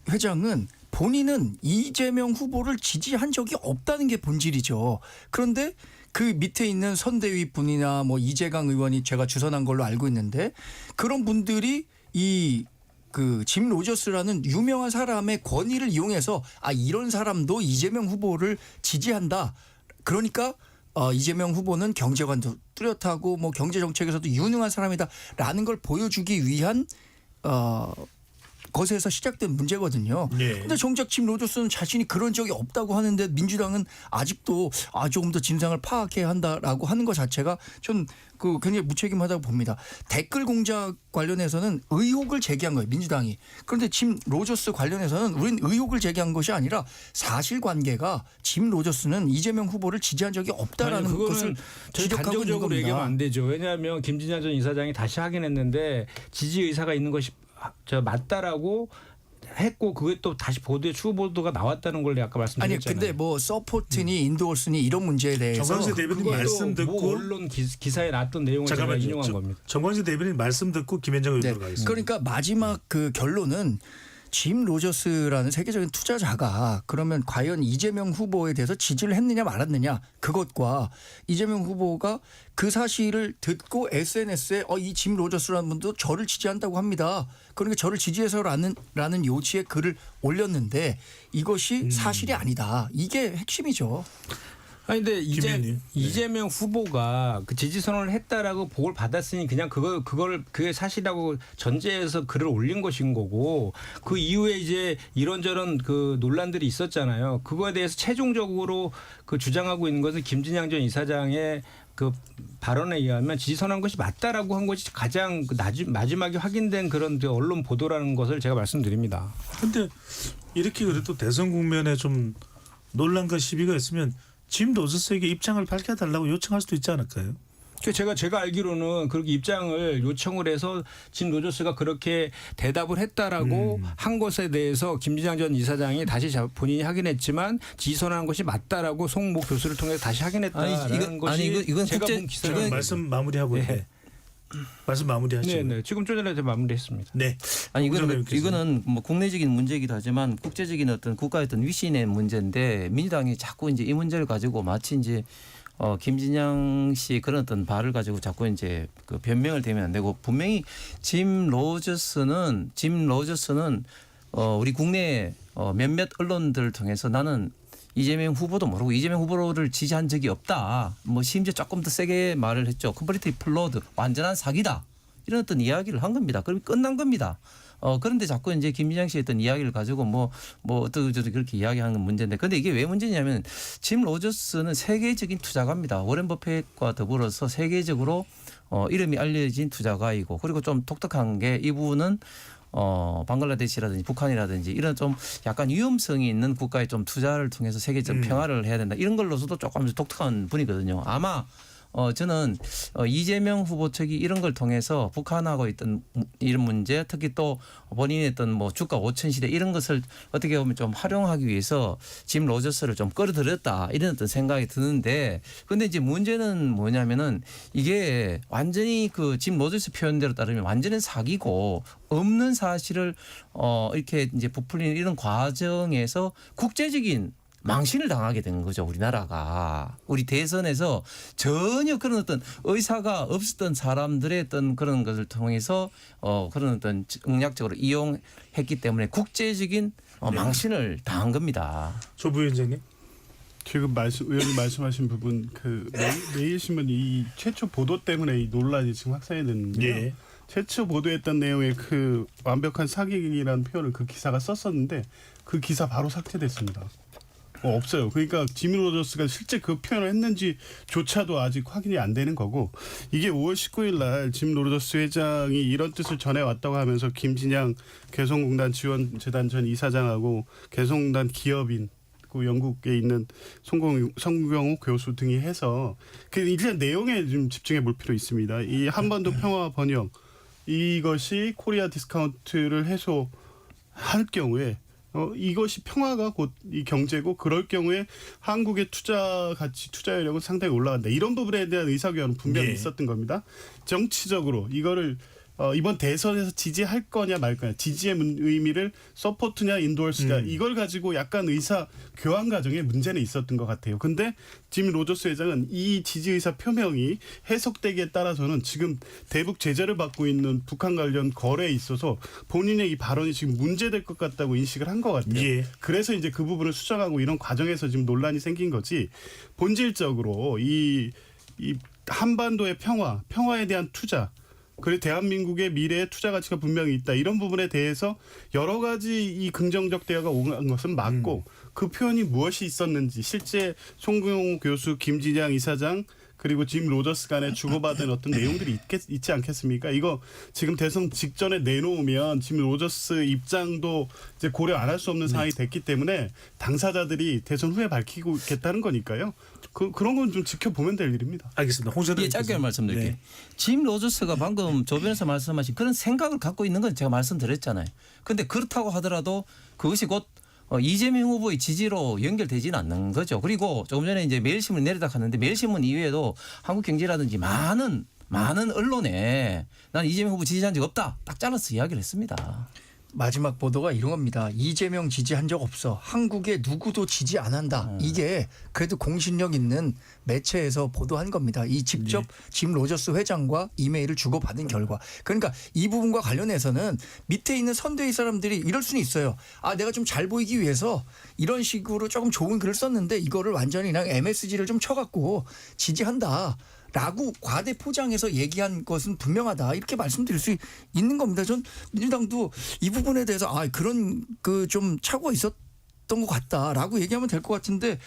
S7: 회장은 본인은 이재명 후보를 지지한 적이 없다는 게 본질이죠. 그런데 그 밑에 있는 선대위 분이나 뭐 이재강 의원이 제가 주선한 걸로 알고 있는데 그런 분들이 그 짐 로저스라는 유명한 사람의 권위를 이용해서 이런 사람도 이재명 후보를 지지한다. 그러니까 이재명 후보는 경제관도 뚜렷하고 뭐 경제 정책에서도 유능한 사람이다라는 걸 보여주기 위한 것에서 시작된 문제거든요. 그런데
S1: 네.
S7: 정작 짐 로저스는 자신이 그런 적이 없다고 하는데 민주당은 아직도 조금 더 진상을 파악해야 한다라고 하는 것 자체가 전 그 굉장히 무책임하다고 봅니다. 댓글 공작 관련해서는 의혹을 제기한 거예요. 민주당이. 그런데 짐 로저스 관련해서는 우리는 의혹을 제기한 것이 아니라 사실관계가 짐 로저스는 이재명 후보를 지지한 적이 없다라는 것을
S4: 저희
S7: 지적하고 있는
S4: 단정적으로
S7: 겁니다.
S4: 얘기하면 안 되죠. 왜냐하면 김진양 전 이사장이 다시 확인했는데 지지 의사가 있는 것이 맞다라고 했고 그게 또 다시 보도에 추후 보도가 나왔다는 걸 아까
S7: 아니
S4: 말씀드렸잖아요.
S7: 근데 뭐 서포트니 인도어스니 이런 문제에 대해서
S1: 정광재 대변인
S4: 그것도
S1: 말씀 듣고
S4: 뭐 언론 기사에 났던 내용을 제가 인용한 겁니다.
S1: 정광재 대변인 말씀 듣고 김현정 의원으로
S7: 네.
S1: 가겠습니다.
S7: 그러니까 마지막 그 결론은 짐 로저스라는 세계적인 투자자가 그러면 과연 이재명 후보에 대해서 지지를 했느냐 말았느냐 그것과 이재명 후보가 그 사실을 듣고 SNS에 이 짐 로저스라는 분도 저를 지지한다고 합니다. 그러니까 저를 지지해서라는 요지의 글을 올렸는데 이것이 사실이 아니다. 이게 핵심이죠.
S4: 아니 근데
S1: 김현님.
S4: 이재명 후보가 그 지지 선언을 했다라고 보고를 받았으니 그냥 그걸 그게 사실이라고 전제해서 글을 올린 것인 거고 그 이후에 이제 이런저런 그 논란들이 있었잖아요. 그거에 대해서 최종적으로 그 주장하고 있는 것은 김진양 전 이사장의 그 발언에 의하면 지지 선언한 것이 맞다라고 한 것이 가장 마지막에 확인된 그런 그 언론 보도라는 것을 제가 말씀드립니다.
S1: 근데 이렇게 그래도 대선 국면에 좀 논란과 시비가 있으면 짐 로저스에게 입장을 밝혀달라고 요청할 수도 있지 않을까요?
S4: 제가 알기로는 그렇게 입장을 요청을 해서 짐 로저스가 그렇게 대답을 했다라고 한 것에 대해서 김진양 전 이사장이 다시 본인이 확인했지만 지선한 것이 맞다라고 송모 교수를 통해서 다시 확인했다라는 것이
S5: 이건
S4: 제가
S5: 국제-
S4: 본 기사를
S5: 이건
S1: 말씀 마무리하고
S4: 네.
S1: 말씀 마무리하시고.
S4: 네. 지금 좀 전에 마무리했습니다.
S1: 네.
S5: 아니
S1: 홍준표
S5: 이거는 뭐 국내적인 문제이기도 하지만 국제적인 어떤 국가의 어떤 위신의 문제인데 민주당이 자꾸 이제 이 문제를 가지고 마치 이제 김진양 씨 그런 어떤 발을 가지고 자꾸 이제 그 변명을 대면 안 되고 분명히 짐 로저스는 우리 국내 몇몇 언론들을 통해서 나는 이재명 후보도 모르고 이재명 후보를 지지한 적이 없다. 뭐 심지어 조금 더 세게 말을 했죠. 컴플리트 플로드 완전한 사기다. 이런 어떤 이야기를 한 겁니다. 그럼 끝난 겁니다. 그런데 자꾸 이제 김진양 씨의 어떤 이야기를 가지고 뭐 어떻게 그렇게 이야기하는 건 문제인데 근데 이게 왜 문제냐면 짐 로저스는 세계적인 투자가입니다. 워렌 버핏과 더불어서 세계적으로 이름이 알려진 투자가이고 그리고 좀 독특한 게 이 부분은 방글라데시라든지 북한이라든지 이런 좀 약간 위험성이 있는 국가에 좀 투자를 통해서 세계적 평화를 해야 된다. 이런 걸로서도 조금 독특한 분이거든요. 아마 저는 이재명 후보 측이 이런 걸 통해서 북한하고 있던 이런 문제 특히 또 본인의 어떤 뭐 주가 5천 시대 이런 것을 어떻게 보면 좀 활용하기 위해서 짐 로저스를 좀 끌어들였다 이런 어떤 생각이 드는데 근데 이제 문제는 뭐냐면은 이게 완전히 그 짐 로저스 표현대로 따르면 완전히 사기고 없는 사실을 이렇게 이제 부풀리는 이런 과정에서 국제적인 망신을 당하게 된 거죠. 우리나라가. 우리 대선에서 전혀 그런 어떤 의사가 없었던 사람들의 어떤 그런 것을 통해서 그런 어떤 응약적으로 이용했기 때문에 국제적인 망신을 당한 겁니다.
S1: 조 부위원장님.
S6: 지금 의원님 말씀하신 부분 그 매일신문 이 최초 보도 때문에 이 논란이 지금 확산이 됐는데요.
S1: 예.
S6: 최초 보도했던 내용의 그 완벽한 사기라는 표현을 그 기사가 썼었는데 그 기사 바로 삭제됐습니다. 없어요. 그러니까 짐 로저스가 실제 그 표현을 했는지조차도 아직 확인이 안 되는 거고 이게 5월 19일 날 짐 로저스 회장이 이런 뜻을 전해왔다고 하면서 김진양 개성공단 지원재단 전 이사장하고 개성공단 기업인 그 영국에 있는 성경호 교수 등이 해서 그 일단 내용에 좀 집중해 볼 필요 있습니다. 이 한반도 평화 번영 이것이 코리아 디스카운트를 해소할 경우에 이것이 평화가 곧 이 경제고 그럴 경우에 한국의 투자 가치, 투자 여력은 상당히 올라간다. 이런 부분에 대한 의사결은 분명히 있었던 겁니다. 정치적으로 이거를 이번 대선에서 지지할 거냐 말 거냐 지지의 의미를 서포트냐 인도어스냐 이걸 가지고 약간 의사 교환 과정에 문제는 있었던 것 같아요. 근데 짐 로저스 회장은 이 지지 의사 표명이 해석되기에 따라서는 지금 대북 제재를 받고 있는 북한 관련 거래에 있어서 본인의 이 발언이 지금 문제될 것 같다고 인식을 한 것 같아요.
S1: 예.
S6: 그래서 이제 그 부분을 수정하고 이런 과정에서 지금 논란이 생긴 거지 본질적으로 이 한반도의 평화에 대한 투자 그리고 대한민국의 미래의 투자 가치가 분명히 있다. 이런 부분에 대해서 여러 가지 이 긍정적 대화가 온 것은 맞고 그 표현이 무엇이 있었는지 실제 송경호 교수, 김진양 이사장 그리고 짐 로저스 간에 주고받은 어떤 내용들이 있지 않겠습니까? 이거 지금 대선 직전에 내놓으면 짐 로저스 입장도 이제 고려 안 할 수 없는 상황이 됐기 때문에 당사자들이 대선 후에 밝히겠다는 거니까요. 그런 건 좀 지켜보면 될 일입니다.
S1: 알겠습니다. 홍사장.
S5: 예, 짧게 말씀드릴게요. 짐 로저스가 방금 조 변호사 말씀하신 그런 생각을 갖고 있는 건 제가 말씀드렸잖아요. 그런데 그렇다고 하더라도 그것이 곧 이재명 후보의 지지로 연결되지는 않는 거죠. 그리고 조금 전에 이제 매일신문 내려다 갔는데 매일신문 이외에도 한국경제라든지 많은 언론에 난 이재명 후보 지지한 적 없다. 딱 잘라서 이야기를 했습니다.
S7: 마지막 보도가 이런 겁니다. 이재명 지지한 적 없어. 한국에 누구도 지지 안 한다. 이게 그래도 공신력 있는 매체에서 보도한 겁니다. 이 직접 짐 로저스 회장과 이메일을 주고받은 결과. 그러니까 이 부분과 관련해서는 밑에 있는 선대위 사람들이 이럴 수는 있어요. 아, 내가 좀 잘 보이기 위해서 이런 식으로 조금 좋은 글을 썼는데 이거를 완전히 그냥 MSG를 좀 쳐갖고 지지한다. 라고 과대 포장해서 얘기한 것은 분명하다. 이렇게 말씀드릴 수 있는 겁니다. 전 민주당도 이 부분에 대해서 아, 그런 그 좀 착오가 있었던 것 같다라고 얘기하면 될 것 같은데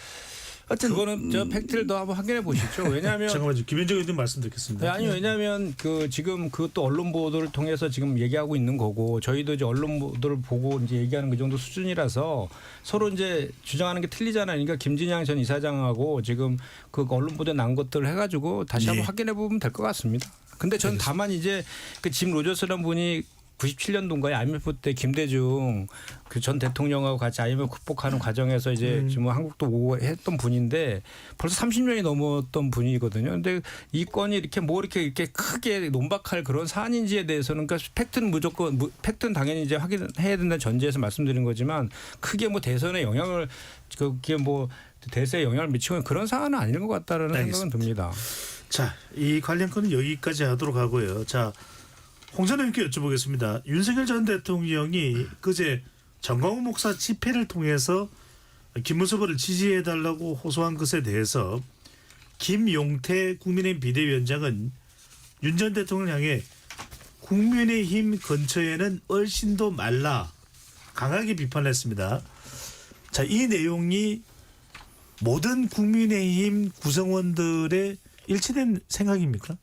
S7: 하여튼
S4: 그거는 저 팩트를 더 한번 확인해 보시죠. 왜냐하면
S1: 잠깐만요. 김현정 의원님 말씀 듣겠습니다.
S4: 네, 아니 왜냐하면 그 지금 그것도 언론 보도를 통해서 지금 얘기하고 있는 거고 저희도 이제 언론 보도를 보고 이제 얘기하는 그 정도 수준이라서 서로 이제 주장하는 게 틀리잖아요. 그러니까 김진양 전 이사장하고 지금 그 언론 보도에 난 것들을 해가지고 다시 한번 확인해 보면 될 것 같습니다. 근데 저는 다만 이제 그 짐 로저스라는 분이 97년도인가에 IMF 때 김대중 그 전 대통령하고 같이 IMF 극복하는 과정에서 이제 지금 한국도 오고 했던 분인데 벌써 30년이 넘었던 분이거든요. 근데 이 건이 이렇게 뭐 이렇게 크게 논박할 그런 사안인지에 대해서는 그러니까 팩트는 무조건 팩트는 당연히 이제 확인해야 된다는 전제에서 말씀드린 거지만 크게 뭐 대선에 영향을 그게 뭐 대세에 영향을 미치고 그런 사안은 아닌 것 같다라는 생각은 듭니다.
S1: 자, 이 관련 건은 여기까지 하도록 하고요. 자, 홍 전 의원께 여쭤보겠습니다. 윤석열 전 대통령이 그제 정광훈 목사 집회를 통해서 김문수 후보를 지지해달라고 호소한 것에 대해서 김용태 국민의힘 비대위원장은 윤 전 대통령을 향해 국민의힘 근처에는 얼씬도 말라 강하게 비판했습니다. 자, 이 내용이 모든 국민의힘 구성원들의 일치된 생각입니까?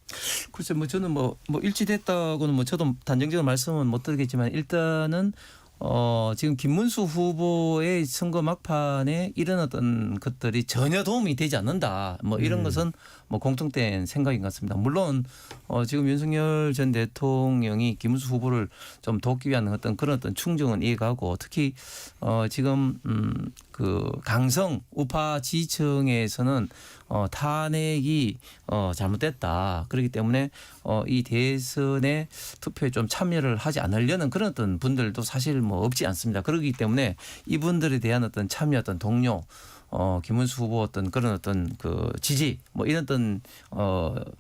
S5: 글쎄 뭐 저는 뭐 일치됐다고는 뭐 저도 단정적으로 말씀은 못 드리겠지만 일단은 지금 김문수 후보의 선거 막판에 이런 어떤 것들이 전혀 도움이 되지 않는다. 뭐 이런 것은 뭐 공통된 생각인 것 같습니다. 물론 지금 윤석열 전 대통령이 김문수 후보를 좀 돕기 위한 어떤 그런 어떤 충정은 이해가고 특히 지금 그 강성 우파 지지층에서는 탄핵이 잘못됐다. 그렇기 때문에 이 대선에 투표에 좀 참여를 하지 않으려는 그런 어떤 분들도 사실 뭐 없지 않습니다. 그렇기 때문에 이분들에 대한 어떤 참여, 어떤 동료, 김문수 후보 어떤 그런 어떤 그 지지 뭐 이런 어떤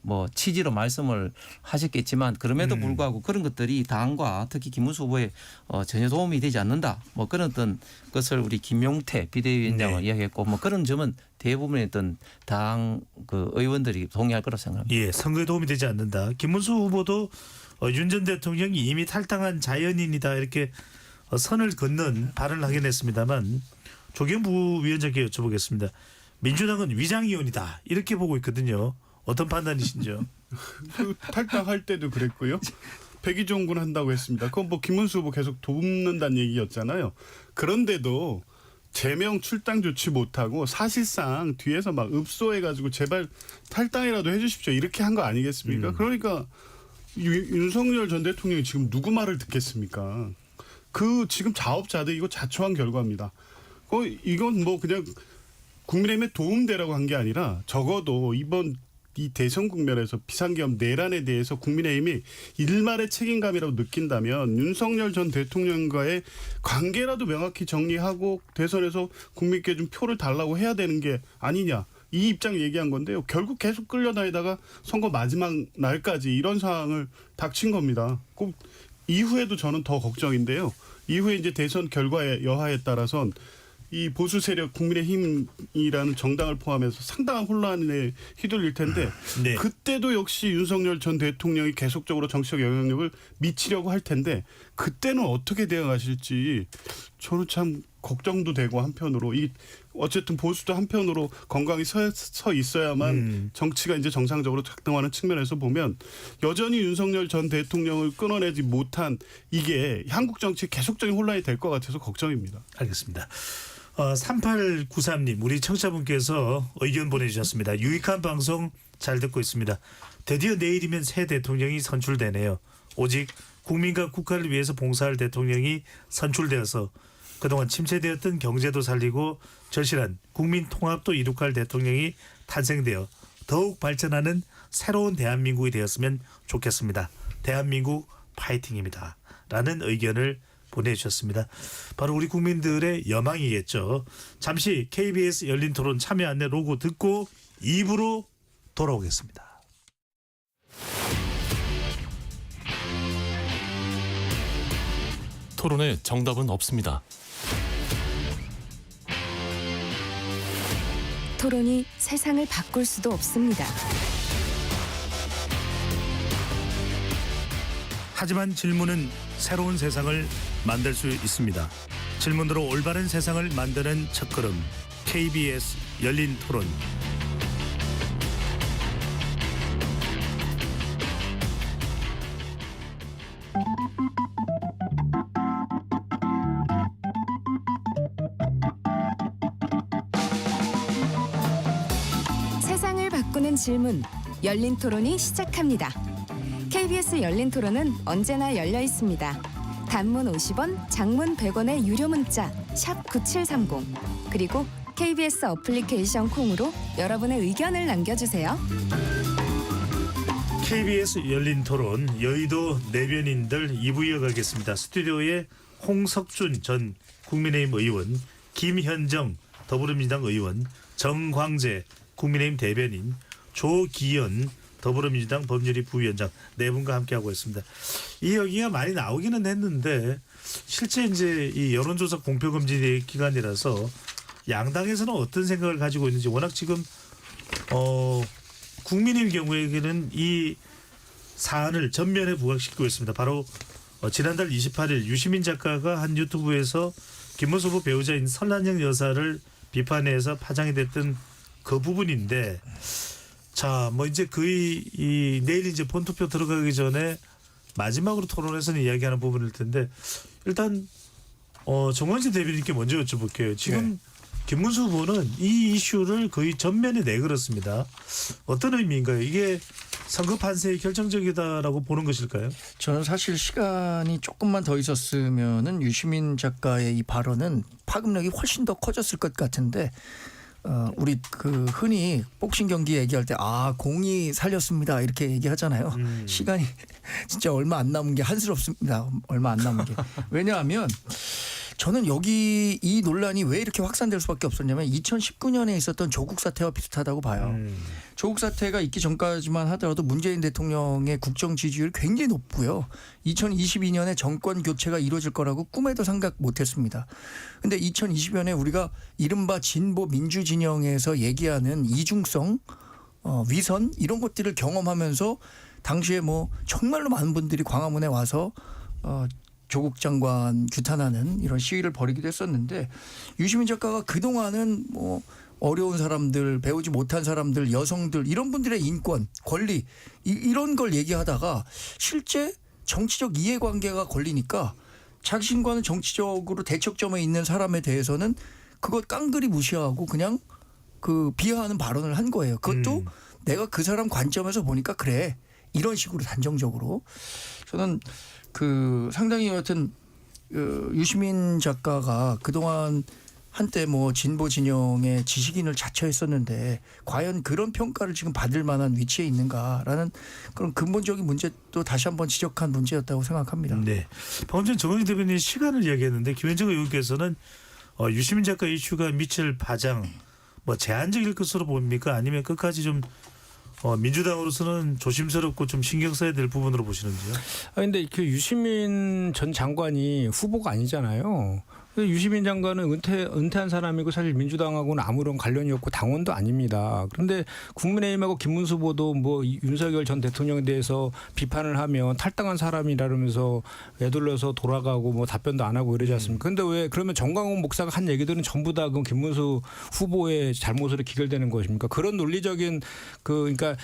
S5: 뭐 취지로 말씀을 하셨겠지만 그럼에도 불구하고 그런 것들이 당과 특히 김문수 후보에 전혀 도움이 되지 않는다. 뭐 그런 어떤 것을 우리 김용태 비대위원장은 이야기했고 뭐 그런 점은 대부분의 어떤 당 그 의원들이 동의할 거라고 생각합니다.
S1: 예, 선거에 도움이 되지 않는다. 김문수 후보도 윤 전 대통령이 이미 탈당한 자연인이다 이렇게 선을 긋는 발언을 하긴 했습니다만 조경부 위원장께 여쭤보겠습니다. 민주당은 위장이온이다 이렇게 보고 있거든요. 어떤 판단이신지요?
S6: 그 탈당할 때도 그랬고요. 백의종군 한다고 했습니다. 그건 뭐 김문수 후보 계속 돕는다는 얘기였잖아요. 그런데도 제명 출당 조치 못하고 사실상 뒤에서 막 읍소해가지고 제발 탈당이라도 해주십시오 이렇게 한 거 아니겠습니까? 그러니까 윤석열 전 대통령이 지금 누구 말을 듣겠습니까? 그 지금 자업자득 이거 자초한 결과입니다. 이건 뭐 그냥 국민의힘에 도움되라고 한 게 아니라 적어도 이번 이 대선 국면에서 비상계엄 내란에 대해서 국민의힘이 일말의 책임감이라고 느낀다면 윤석열 전 대통령과의 관계라도 명확히 정리하고 대선에서 국민께 좀 표를 달라고 해야 되는 게 아니냐. 이 입장 얘기한 건데요. 결국 계속 끌려다니다가 선거 마지막 날까지 이런 상황을 닥친 겁니다. 꼭 이후에도 저는 더 걱정인데요. 이후에 이제 대선 결과의 여하에 따라선 이 보수 세력 국민의힘이라는 정당을 포함해서 상당한 혼란에 휘둘릴 텐데
S1: 네.
S6: 그때도 역시 윤석열 전 대통령이 계속적으로 정치적 영향력을 미치려고 할 텐데 그때는 어떻게 대응하실지 저는 참 걱정도 되고 한편으로 이 어쨌든 보수도 한편으로 건강히 서 있어야만 정치가 이제 정상적으로 작동하는 측면에서 보면 여전히 윤석열 전 대통령을 끊어내지 못한 이게 한국 정치에 계속적인 혼란이 될 것 같아서 걱정입니다.
S1: 알겠습니다. 3893님 우리 청취자분께서 의견 보내주셨습니다. 유익한 방송 잘 듣고 있습니다. 드디어 내일이면 새 대통령이 선출되네요. 오직 국민과 국가를 위해서 봉사할 대통령이 선출되어서 그동안 침체되었던 경제도 살리고 절실한 국민 통합도 이룩할 대통령이 탄생되어 더욱 발전하는 새로운 대한민국이 되었으면 좋겠습니다. 대한민국 파이팅입니다. 라는 의견을 보내주셨습니다. 바로 우리 국민들의 여망이겠죠. 잠시 KBS 열린 토론 참여 안내 로고 듣고 2부로 돌아오겠습니다.
S2: 토론에 정답은 없습니다.
S3: 토론이 세상을 바꿀 수도 없습니다.
S1: 하지만 질문은 새로운 세상을 만들 수 있습니다. 질문으로 올바른 세상을 만드는 첫걸음 KBS 열린 토론.
S3: 세상을 바꾸는 질문 열린 토론이 시작합니다. KBS 열린 토론은 언제나 열려 있습니다. 단문 50원, 장문 100원의 유료 문자 샵 9730 그리고 KBS 어플리케이션 콩으로 여러분의 의견을 남겨주세요.
S1: KBS 열린 토론 여의도 내변인들 2부 이어가겠습니다. 스튜디오에 홍석준 전 국민의힘 의원, 김현정 더불어민주당 의원, 정광재 국민의힘 대변인, 조기현 더불어민주당 법률위 부위원장 네 분과 함께하고 있습니다. 이 여기가 많이 나오기는 했는데 실제 이제 이 여론조사 공표금지 기간이라서 양당에서는 어떤 생각을 가지고 있는지 워낙 지금 국민의 경우에는 이 사안을 전면에 부각시키고 있습니다. 바로 지난달 28일 유시민 작가가 한 유튜브에서 김문수 후보 배우자인 설란영 여사를 비판해서 파장이 됐던 그 부분인데 자, 뭐 이제 거의 이 내일 이제 본투표 들어가기 전에 마지막으로 토론에서는 이야기하는 부분일 텐데 일단 정원진 대변인께 먼저 여쭤볼게요. 지금
S7: 네.
S1: 김문수 후보는 이 이슈를 거의 전면에 내걸었습니다. 어떤 의미인가요? 이게 선거 판세에 결정적이다라고 보는 것일까요?
S7: 저는 사실 시간이 조금만 더 있었으면은 유시민 작가의 이 발언은 파급력이 훨씬 더 커졌을 것 같은데 우리 그 흔히 복싱 경기 얘기할 때 공이 살렸습니다 이렇게 얘기하잖아요. 시간이 진짜 얼마 안 남은 게 한스럽습니다. 얼마 안 남은 게. 왜냐하면 저는 여기 이 논란이 왜 이렇게 확산될 수밖에 없었냐면 2019년에 있었던 조국 사태와 비슷하다고 봐요. 조국 사태가 있기 전까지만 하더라도 문재인 대통령의 국정 지지율이 굉장히 높고요. 2022년에 정권 교체가 이루어질 거라고 꿈에도 생각 못했습니다. 그런데 2020년에 우리가 이른바 진보 민주 진영에서 얘기하는 이중성, 위선 이런 것들을 경험하면서 당시에 뭐 정말로 많은 분들이 광화문에 와서 조국 장관 규탄하는 이런 시위를 벌이기도 했었는데 유시민 작가가 그동안은 뭐 어려운 사람들, 배우지 못한 사람들, 여성들 이런 분들의 인권, 권리 이런 걸 얘기하다가 실제 정치적 이해관계가 걸리니까 자신과는 정치적으로 대척점에 있는 사람에 대해서는 그것 깡그리 무시하고 그냥 그 비하하는 발언을 한 거예요. 그것도 내가 그 사람 관점에서 보니까 그래. 이런 식으로 단정적으로. 저는 그 상당히 여하튼 유시민 작가가 그동안 한때 뭐 진보 진영의 지식인을 자처했었는데 과연 그런 평가를 지금 받을 만한 위치에 있는가라는 그런 근본적인 문제도 다시 한번 지적한 문제였다고 생각합니다.
S1: 네. 방금 전 정은희 대변인 시간을 이야기했는데 김현정 의원께서는 유시민 작가 이슈가 미칠 파장 뭐 제한적일 것으로 봅니까? 아니면 끝까지 좀 민주당으로서는 조심스럽고 좀 신경 써야 될 부분으로 보시는지요?
S4: 근데 그 유시민 전 장관이 후보가 아니잖아요. 유시민 장관은 은퇴한 사람이고 사실 민주당하고는 아무런 관련이 없고 당원도 아닙니다. 그런데 국민의힘하고 김문수 후보도 뭐 윤석열 전 대통령에 대해서 비판을 하면 탈당한 사람이라면서 외돌려서 돌아가고 뭐 답변도 안 하고 이러지 않습니까? 그런데 왜 그러면 정광훈 목사가 한 얘기들은 전부 다 그 김문수 후보의 잘못으로 기결되는 것입니까? 그런 논리적인 그러니까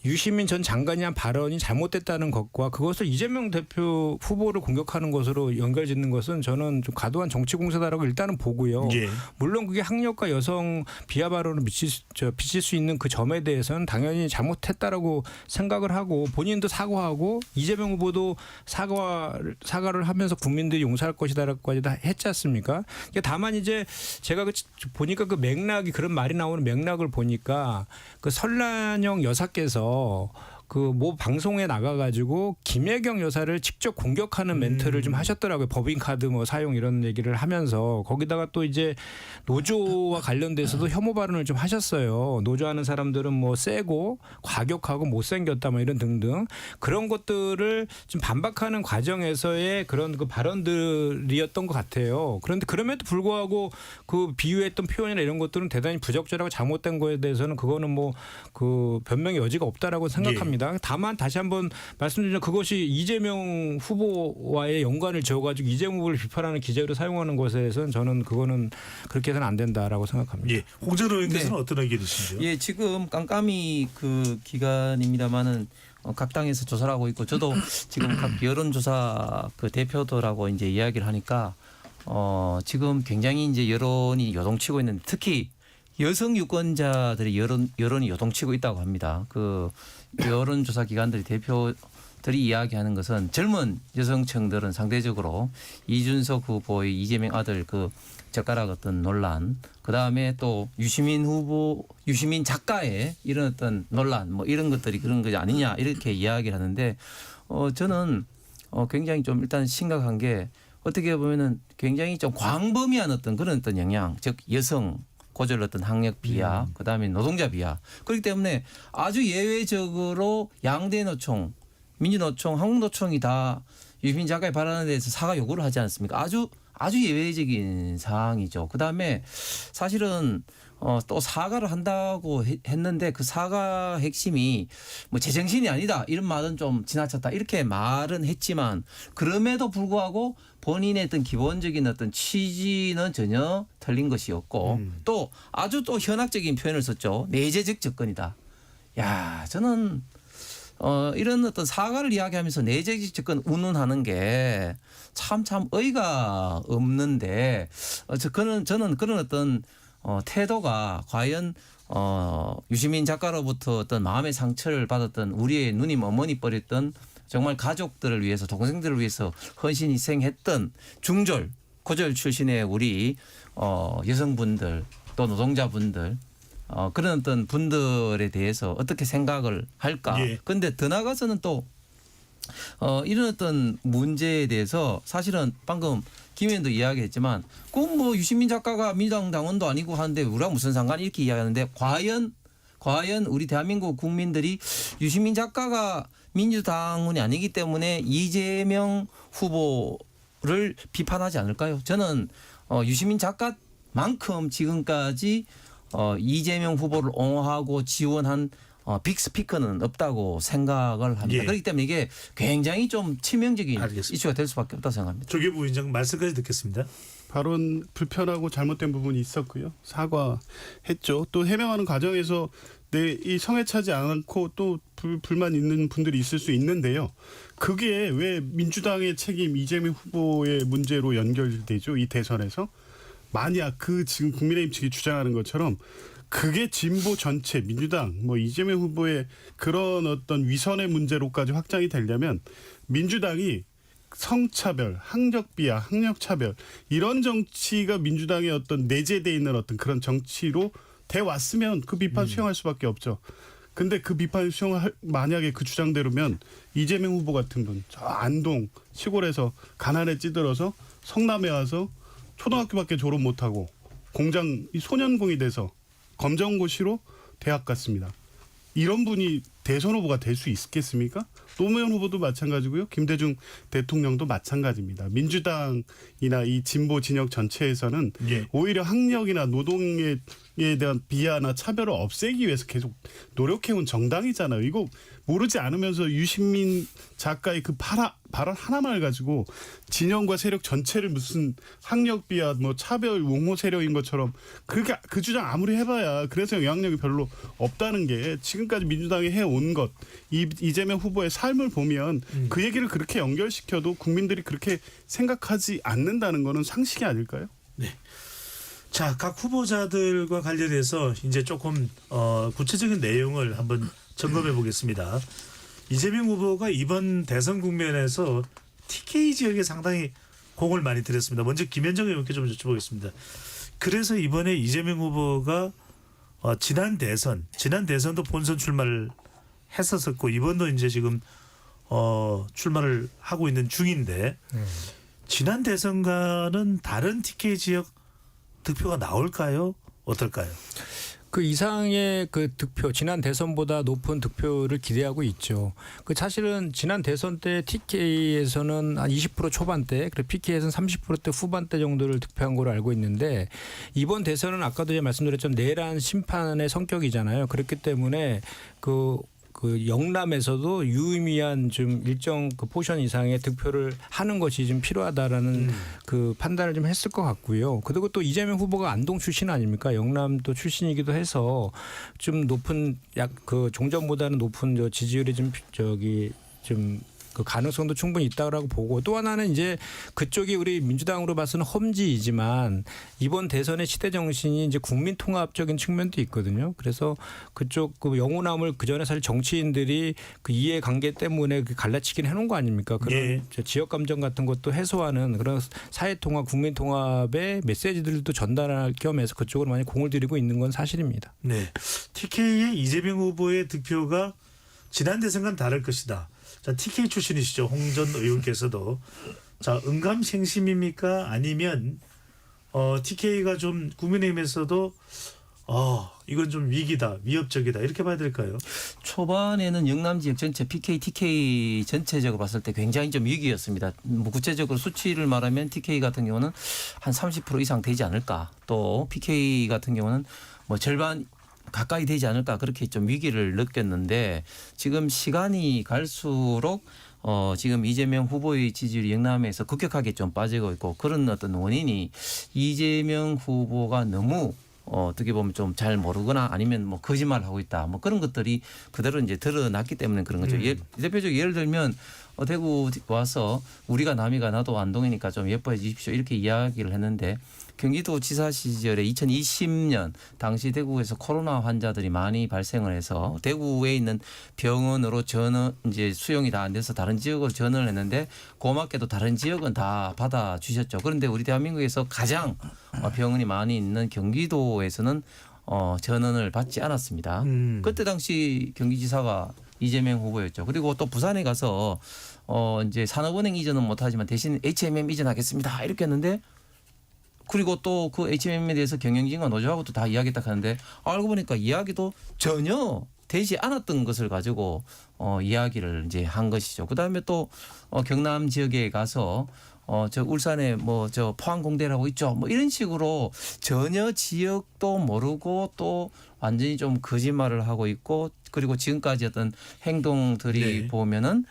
S4: 유시민 전 장관이 한 발언이 잘못됐다는 것과 그것을 이재명 대표 후보를 공격하는 것으로 연결짓는 것은 저는 좀 과도한 정치 공세다라고 일단은 보고요.
S1: 예.
S4: 물론 그게 학력과 여성 비하 발언을 비칠 수 있는 그 점에 대해서는 당연히 잘못했다라고 생각을 하고 본인도 사과하고 이재명 후보도 사과를 하면서 국민들이 용서할 것이다라고까지 다 했지 않습니까? 다만 이제 제가 보니까 그 맥락이 그런 말이 나오는 맥락을 보니까 그 설란영 여사께서 그 모 방송에 나가가지고 김혜경 여사를 직접 공격하는 멘트를 좀 하셨더라고요. 법인카드 뭐 사용 이런 얘기를 하면서 거기다가 또 이제 노조와 관련돼서도 혐오 발언을 좀 하셨어요. 노조하는 사람들은 뭐 세고 과격하고 못생겼다 뭐 이런 등등 그런 것들을 좀 반박하는 과정에서의 그런 그 발언들이었던 것 같아요. 그런데 그럼에도 불구하고 그 비유했던 표현이나 이런 것들은 대단히 부적절하고 잘못된 거에 대해서는 그거는 뭐 그 변명의 여지가 없다라고 생각합니다. 다만 다시 한번 말씀드리면 그것이 이재명 후보와의 연관을 지어가지고 이재명 후보를 비판하는 기재로 사용하는 것에 대해서는 저는 그거는 그렇게 해서는 안 된다라고 생각합니다.
S1: 예, 홍준호 의원께서는 어떤 의견이신지요?
S5: 예, 지금 깜깜이 그 기간입니다만은 각 당에서 조사를 하고 있고 저도 지금 각 여론조사 그 대표들하고 이제 이야기를 하니까 지금 굉장히 이제 여론이 요동치고 있는데 특히 여성 유권자들이 여론이 요동치고 있다고 합니다. 그 여론조사 기관들이 대표들이 이야기하는 것은 젊은 여성층들은 상대적으로 이준석 후보의 이재명 아들 그 젓가락 어떤 논란, 그 다음에 또 유시민 작가의 이런 어떤 논란, 뭐 이런 것들이 그런 것이 아니냐 이렇게 이야기를 하는데 저는 굉장히 좀 일단 심각한 게 어떻게 보면은 굉장히 좀 광범위한 어떤 그런 어떤 영향, 즉 여성 고졸 어떤 학력 비하, 그 다음에 노동자 비하. 그렇기 때문에 아주 예외적으로 양대 노총, 민주노총, 한국노총이 다 유시민 작가의 발언에 대해서 사과 요구를 하지 않습니까? 아주 예외적인 사항이죠. 그 다음에 사실은 또 사과를 한다고 했는데 그 사과 핵심이 뭐 제정신이 아니다 이런 말은 좀 지나쳤다 이렇게 말은 했지만 그럼에도 불구하고 본인의 어떤 기본적인 어떤 취지는 전혀 틀린 것이었고 또 아주 또 현학적인 표현을 썼죠. 내재적 접근이다. 야, 저는 이런 어떤 사과를 이야기하면서 내재적 접근 운운하는 게 참 어이가 없는데 저는 그런 어떤 태도가 과연 유시민 작가로부터 어떤 마음의 상처를 받았던 우리의 누님 어머니 뻘했던 정말 가족들을 위해서 동생들을 위해서 헌신 희생했던 중졸 고졸 출신의 우리 여성분들 또 노동자분들 그런 어떤 분들에 대해서 어떻게 생각을 할까. 그런데 더 나아가서는 또 이런 어떤 문제에 대해서 사실은 방금 김 의원도 이야기했지만 꼭 뭐 유시민 작가가 민주당 당원도 아니고 하는데 우리가 무슨 상관이 이렇게 이야기하는데 과연 우리 대한민국 국민들이 유시민 작가가 민주당원이 아니기 때문에 이재명 후보를 비판하지 않을까요? 저는 유시민 작가만큼 지금까지 이재명 후보를 옹호하고 지원한 빅스피커는 없다고 생각을 합니다. 그렇기 때문에 이게 굉장히 좀 치명적인 이슈가 될 수밖에 없다고 생각합니다.
S1: 조계 부위원장 말씀까지 듣겠습니다.
S6: 발언 불편하고 잘못된 부분이 있었고요. 사과했죠. 또 해명하는 과정에서 이 성애차지 않고 또 불만 있는 분들이 있을 수 있는데요. 그게 왜 민주당의 책임 이재명 후보의 문제로 연결되죠? 이 대선에서. 만약 그 지금 국민의힘 측이 주장하는 것처럼 그게 진보 전체 민주당 뭐 이재명 후보의 그런 어떤 위선의 문제로까지 확장이 되려면 민주당이 성차별, 학력비하, 학력차별 이런 정치가 민주당의 어떤 내재되어 있는 어떤 그런 정치로 돼 왔으면 그 비판 수용할 수밖에 없죠. 근데 그 비판 수용할 만약에 그 주장대로면 이재명 후보 같은 분 저 안동 시골에서 가난에 찌들어서 성남에 와서 초등학교밖에 졸업 못하고 공장 소년공이 돼서 검정고시로 대학 갔습니다. 이런 분이 대선 후보가 될 수 있겠습니까? 노무현 후보도 마찬가지고요. 김대중 대통령도 마찬가지입니다. 민주당이나 이 진보 진영 전체에서는 오히려 학력이나 노동에 대한 비하나 차별을 없애기 위해서 계속 노력해온 정당이잖아요. 이거 모르지 않으면서 유시민 작가의 그 발언 하나만 가지고 진영과 세력 전체를 무슨 학력 비하, 뭐 차별 옹호 세력인 것처럼 그 주장 아무리 해봐야 그래서 영향력이 별로 없다는 게 지금까지 민주당이 해온 것 이재명 후보의 삶을 보면 그 얘기를 그렇게 연결시켜도 국민들이 그렇게 생각하지 않는다는 거는 상식이 아닐까요?
S1: 네. 자, 각 후보자들과 관련해서 이제 조금 구체적인 내용을 한번 점검해 보겠습니다. 이재명 후보가 이번 대선 국면에서 TK 지역에 상당히 공을 많이 들였습니다. 먼저 김현정 의원께 좀 여쭤보겠습니다. 그래서 이번에 이재명 후보가 지난 대선도 본선 출마를 했었었고 이번도 이제 지금 출마를 하고 있는 중인데 지난 대선과는 다른 TK 지역 득표가 나올까요? 어떨까요?
S4: 그 이상의 그 득표, 지난 대선보다 높은 득표를 기대하고 있죠. 그 사실은 지난 대선 때 TK에서는 한 20% 초반대, 그리고 PK에서는 30%대 후반대 정도를 득표한 걸로 알고 있는데 이번 대선은 아까도 제가 말씀드렸지만 내란 심판의 성격이잖아요. 그렇기 때문에 그 영남에서도 유의미한 좀 일정 그 포션 이상의 득표를 하는 것이 좀 필요하다라는 그 판단을 좀 했을 것 같고요. 그리고 또 이재명 후보가 안동 출신 아닙니까? 영남도 출신이기도 해서 좀 높은 그 종전보다는 높은 저 지지율이 좀 그 가능성도 충분히 있다고 보고 또 하나는 이제 그쪽이 우리 민주당으로 봐서는 험지이지만 이번 대선의 시대 정신이 이제 국민 통합적인 측면도 있거든요. 그래서 그쪽 그 영호남을 그 전에 사실 정치인들이 그 이해관계 때문에 그 갈라치긴 해놓은 거 아닙니까? 그런
S1: 예.
S4: 지역 감정 같은 것도 해소하는 그런 사회 통합, 국민 통합의 메시지들도 전달할 겸해서 그쪽으로 많이 공을 들이고 있는 건 사실입니다.
S1: 네, TK의 이재명 후보의 득표가 지난 대선과는 다를 것이다. 자, TK 출신이시죠. 홍 전 의원께서도 자, 응감생심입니까? 아니면 TK가 좀 국민의힘에서도 이건 좀 위기다, 위협적이다 이렇게 봐야 될까요?
S5: 초반에는 영남 지역 전체 PK, TK 전체적으로 봤을 때 굉장히 좀 위기였습니다. 뭐 구체적으로 수치를 말하면 TK 같은 경우는 한 30% 이상 되지 않을까. 또 PK 같은 경우는 뭐 절반 가까이 되지 않을까 그렇게 좀 위기를 느꼈는데 지금 시간이 갈수록 지금 이재명 후보의 지지율이 영남에서 급격하게 좀 빠지고 있고 그런 어떤 원인이 이재명 후보가 너무 어떻게 보면 좀 잘 모르거나 아니면 뭐 거짓말을 하고 있다 뭐 그런 것들이 그대로 이제 드러났기 때문에 그런 거죠. 대표적으로 예를 들면 대구 와서 우리가 남이가 나도 안동이니까 좀 예뻐해 주십시오 이렇게 이야기를 했는데 경기도 지사 시절에 2020년 당시 대구에서 코로나 환자들이 많이 발생을 해서 대구에 있는 병원으로 전원 이제 수용이 다 안 돼서 다른 지역으로 전원을 했는데 고맙게도 다른 지역은 다 받아 주셨죠. 그런데 우리 대한민국에서 가장 병원이 많이 있는 경기도에서는 전원을 받지 않았습니다. 그때 당시 경기지사가 이재명 후보였죠. 그리고 또 부산에 가서 이제 산업은행 이전은 못하지만 대신 HMM 이전하겠습니다. 이렇게 했는데 그리고 또 그 HMM에 대해서 경영진과 노조하고도 다 이야기했다 하는데 알고 보니까 이야기도 전혀 되지 않았던 것을 가지고 이야기를 이제 한 것이죠. 그다음에 또 경남 지역에 가서 저 울산에 뭐 저 포항공대라고 있죠. 뭐 이런 식으로 전혀 지역도 모르고 또 완전히 좀 거짓말을 하고 있고 그리고 지금까지 어떤 행동들이
S1: 네.
S5: 보면은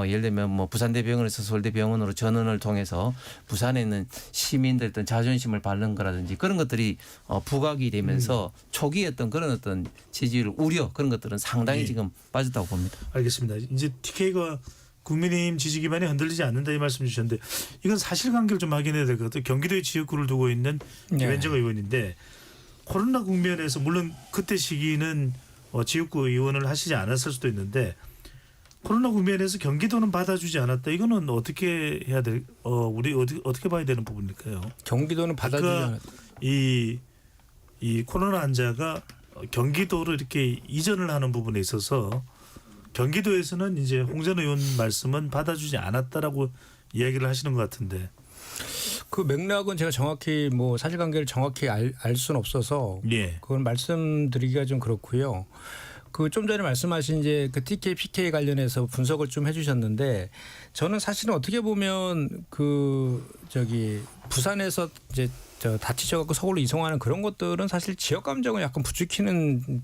S5: 예를 들면 뭐 부산대병원에서 서울대병원으로 전원을 통해서 부산에 있는 시민들 어떤 자존심을 밟는 거라든지 그런 것들이 부각이 되면서 초기에 어떤 그런 어떤 지지율 우려 그런 것들은 상당히
S1: 예.
S5: 지금 빠졌다고 봅니다.
S1: 알겠습니다. 이제 TK가 국민의힘 지지 기반이 흔들리지 않는다 이 말씀 주셨는데 이건 사실관계를 좀 확인해야 될 것 같아요. 경기도의 지역구를 두고 있는 김현정 의원인데 코로나 국면에서 물론 그때 시기는 지역구 의원을 하시지 않았을 수도 있는데 코로나 국면에서 경기도는 받아주지 않았다. 이거는 어떻게 해야 될? 우리 어떻게 봐야 되는 부분일까요?
S4: 경기도는 받아주지 않았다.
S1: 이 코로나 환자가 경기도로 이렇게 이전을 하는 부분에 있어서 경기도에서는 이제 홍 전 의원 말씀은 받아주지 않았다라고 이야기를 하시는 것 같은데.
S4: 그 맥락은 제가 정확히 뭐 사실관계를 정확히 알 수는 없어서
S1: 예.
S4: 그건 말씀드리기가 좀 그렇고요. 그 좀 전에 말씀하신 이제 그 TK, PK 관련해서 분석을 좀 해주셨는데 저는 사실은 어떻게 보면 그 부산에서 이제 다치셔갖고 서울로 이송하는 그런 것들은 사실 지역 감정을 약간 부추기는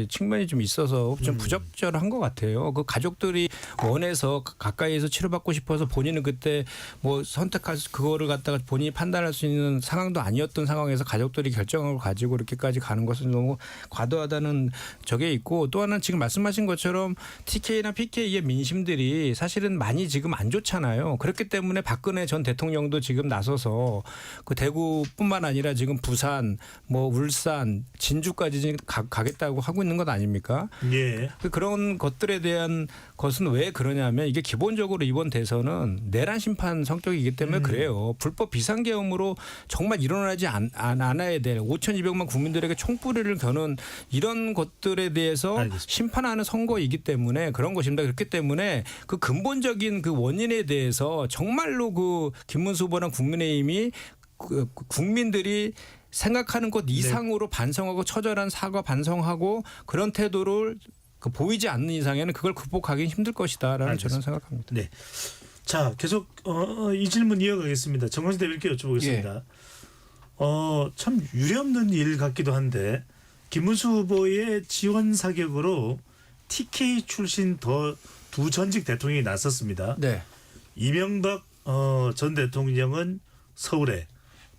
S4: 측면이 좀 있어서 좀 부적절한 것 같아요. 그 가족들이 원해서 가까이에서 치료받고 싶어서 본인은 그때 뭐 선택할 그거를 갖다가 본인이 판단할 수 있는 상황도 아니었던 상황에서 가족들이 결정을 가지고 이렇게까지 가는 것은 너무 과도하다는 적에 있고 또 하나는 지금 말씀하신 것처럼 TK나 PK의 민심들이 사실은 많이 지금 안 좋잖아요. 그렇기 때문에 박근혜 전 대통령도 지금 나서서 있어요. 그 대구뿐만 아니라 지금 부산, 뭐 울산, 진주까지 지금 가겠다고 하고 있는 것 아닙니까?
S1: 예.
S4: 그런 것들에 대한 것은 왜 그러냐면 이게 기본적으로 이번 대선은 내란 심판 성격이기 때문에 그래요. 불법 비상계엄으로 정말 일어나지 않아야 될 5,200만 국민들에게 총뿌리를 겨눈 이런 것들에 대해서
S1: 알겠습니다.
S4: 심판하는 선거이기 때문에 그런 것입니다. 그렇기 때문에 그 근본적인 그 원인에 대해서 정말로 그 김문수 후보랑 국민의힘이 그 국민들이 생각하는 것 이상으로 반성하고 처절한 사과 반성하고 그런 태도를 그 보이지 않는 이상에는 그걸 극복하기 힘들 것이다라는
S1: 알겠습니다.
S4: 저는 생각합니다.
S1: 네. 자, 계속 이 질문 이어가겠습니다. 정건식 대표께 여쭤보겠습니다. 참 유례없는 일 같기도 한데 김문수 후보의 지원 사격으로 TK 출신 두 전직 대통령이 나섰습니다.
S7: 네.
S1: 이명박 전 대통령은 서울에,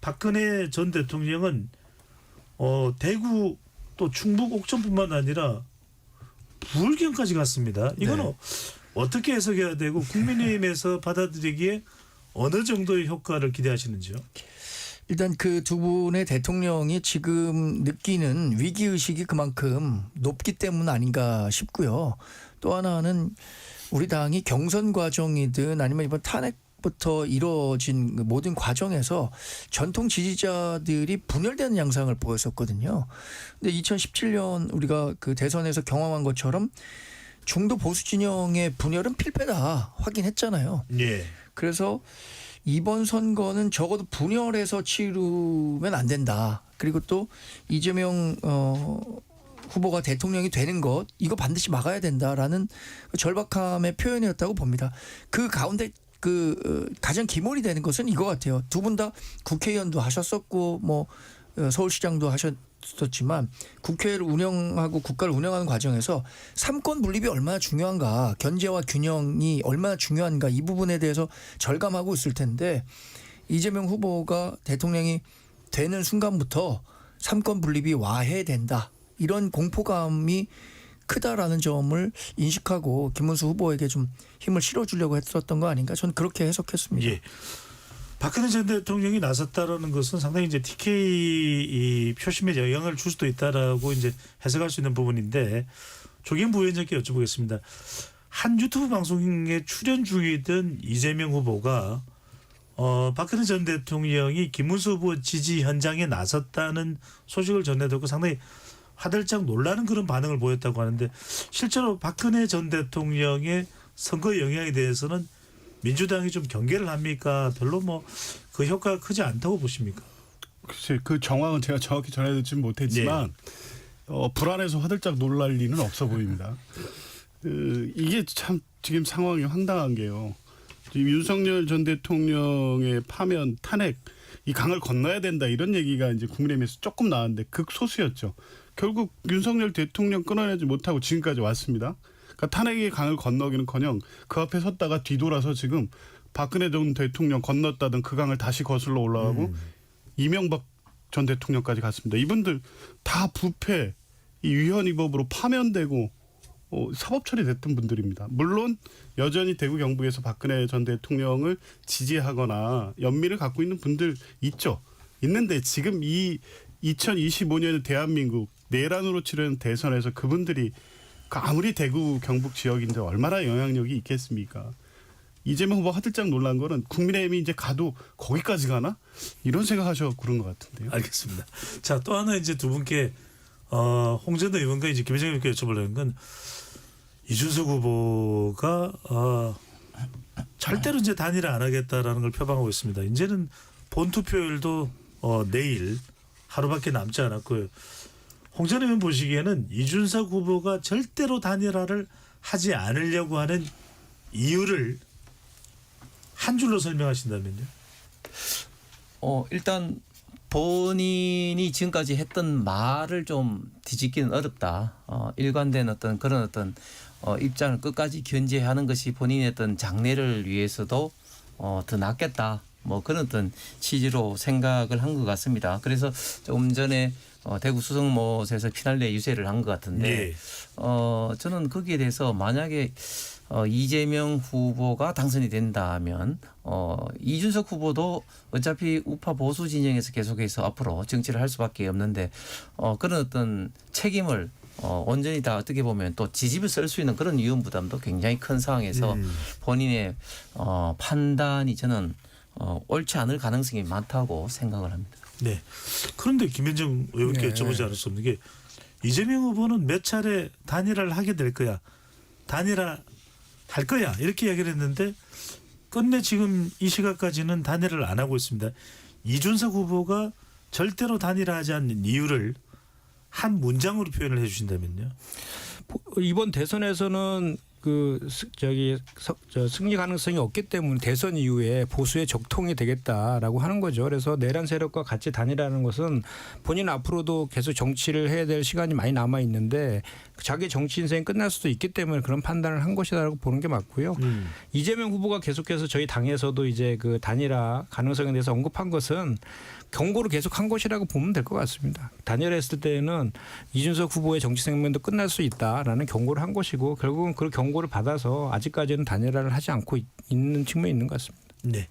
S1: 박근혜 전 대통령은 대구 또 충북 옥천뿐만 아니라 부울경까지 갔습니다. 이거는
S7: 네.
S1: 어떻게 해석해야 되고 국민의힘에서 받아들이기에 어느 정도의 효과를 기대하시는지요?
S7: 일단 그 두 분의 대통령이 지금 느끼는 위기의식이 그만큼 높기 때문 아닌가 싶고요. 또 하나는 우리 당이 경선 과정이든 아니면 이번 탄핵부터 이루어진 그 모든 과정에서 전통 지지자들이 분열되는 양상을 보였었거든요. 근데 2017년 우리가 그 대선에서 경험한 것처럼 중도 보수 진영의 분열은 필패다 확인했잖아요.
S1: 예.
S7: 그래서 이번 선거는 적어도 분열해서 치르면 안 된다. 그리고 또 이재명 후보가 대통령이 되는 것 이거 반드시 막아야 된다라는 절박함의 표현이었다고 봅니다. 그 가운데 가장 기본이 되는 것은 이거 같아요. 두 분 다 국회의원도 하셨었고 뭐 서울시장도 하셨었지만 국회를 운영하고 국가를 운영하는 과정에서 삼권 분립이 얼마나 중요한가, 견제와 균형이 얼마나 중요한가 이 부분에 대해서 절감하고 있을 텐데 이재명 후보가 대통령이 되는 순간부터 삼권 분립이 와해된다. 이런 공포감이 크다라는 점을 인식하고 김문수 후보에게 좀 힘을 실어주려고 했었던 거 아닌가 저는 그렇게 해석했습니다.
S1: 예. 박근혜 전 대통령이 나섰다라는 것은 상당히 이제 TK 이 표심에 영향을 줄 수도 있다라고 이제 해석할 수 있는 부분인데 조경 부위원장께 여쭤보겠습니다. 한 유튜브 방송에 출연 중이던 이재명 후보가 박근혜 전 대통령이 김문수 후보 지지 현장에 나섰다는 소식을 전해듣고 상당히 화들짝 놀라는 그런 반응을 보였다고 하는데 실제로 박근혜 전 대통령의 선거 영향에 대해서는 민주당이 좀 경계를 합니까? 별로 뭐 그 효과가 크지 않다고 보십니까?
S6: 글쎄 그 정황은 제가 정확히 전해듣지는 못했지만 불안해서 화들짝 놀랄 리는 없어 보입니다. 이게 참 지금 상황이 황당한 게요. 지금 윤석열 전 대통령의 파면 탄핵 이 강을 건너야 된다 이런 얘기가 이제 국민의힘에서 조금 나왔는데 극소수였죠. 결국 윤석열 대통령 끊어내지 못하고 지금까지 왔습니다. 그러니까 탄핵의 강을 건너기는커녕 그 앞에 섰다가 뒤돌아서 지금 박근혜 전 대통령 건넜다던 그 강을 다시 거슬러 올라가고 이명박 전 대통령까지 갔습니다. 이분들 다 부패, 이 위헌위법으로 파면되고 사법 처리됐던 분들입니다. 물론 여전히 대구 경북에서 박근혜 전 대통령을 지지하거나 연민을 갖고 있는 분들 있죠. 있는데 지금 이 2025년 대한민국 내란으로 치르는 대선에서 그분들이 아무리 대구 경북 지역인데 얼마나 영향력이 있겠습니까? 이재명 후보 화들짝 놀란 거는 국민의힘이 이제 가도 거기까지 가나? 이런 생각하셔서 그런 것 같은데요.
S1: 알겠습니다. 자, 또 하나 이제 두 분께 홍전 의원과 이제 김혜정 의원께 여쭤보려는 건 이준석 후보가 절대로 이제 단일화 안 하겠다라는 걸 표방하고 있습니다. 이제는 본투표율도 내일 하루밖에 남지 않았고요. 홍전 의원 보시기에는 이준석 후보가 절대로 단일화를 하지 않으려고 하는 이유를 한 줄로 설명하신다면요?
S5: 일단 본인이 지금까지 했던 말을 좀 뒤집기는 어렵다. 일관된 그런 입장을 끝까지 견제하는 것이 본인의 어떤 장래를 위해서도 더 낫겠다. 뭐 그런 어떤 취지로 생각을 한 것 같습니다. 그래서 조금 전에 대구 수성못에서 피날레 유세를 한 것 같은데
S1: 예.
S5: 저는 거기에 대해서 만약에 이재명 후보가 당선이 된다면 이준석 후보도 어차피 우파 보수 진영에서 계속해서 앞으로 정치를 할 수밖에 없는데 그런 어떤 책임을 온전히 다 어떻게 보면 또 지집을 쓸 수 있는 그런 위험 부담도 굉장히 큰 상황에서 본인의 판단이 저는 옳지 않을 가능성이 많다고 생각을 합니다.
S1: 네. 그런데 김현정 의원께
S7: 네.
S1: 여쭤보지 않을 수 없는 게 이재명 후보는 몇 차례 단일화를 하게 될 거야. 단일화 할 거야. 이렇게 이야기를 했는데 끝내 지금 이 시각까지는 단일화를 안 하고 있습니다. 이준석 후보가 절대로 단일화하지 않는 이유를 한 문장으로 표현을 해 주신다면요.
S4: 이번 대선에서는 승리 가능성이 없기 때문에 대선 이후에 보수의 적통이 되겠다라고 하는 거죠. 그래서 내란 세력과 같이 다니라는 것은 본인 앞으로도 계속 정치를 해야 될 시간이 많이 남아 있는데 자기 정치 인생이 끝날 수도 있기 때문에 그런 판단을 한 것이라고 보는 게 맞고요. 이재명 후보가 계속해서 저희 당에서도 이제 그 단일화 가능성에 대해서 언급한 것은 경고를 계속 한 것이라고 보면 될 것 같습니다. 단일화했을 때는 이준석 후보의 정치 생명도 끝날 수 있다라는 경고를 한 것이고 결국은 그 경고를 받아서 아직까지는 단일화를 하지 않고 있는 측면이 있는 것 같습니다.
S1: 네.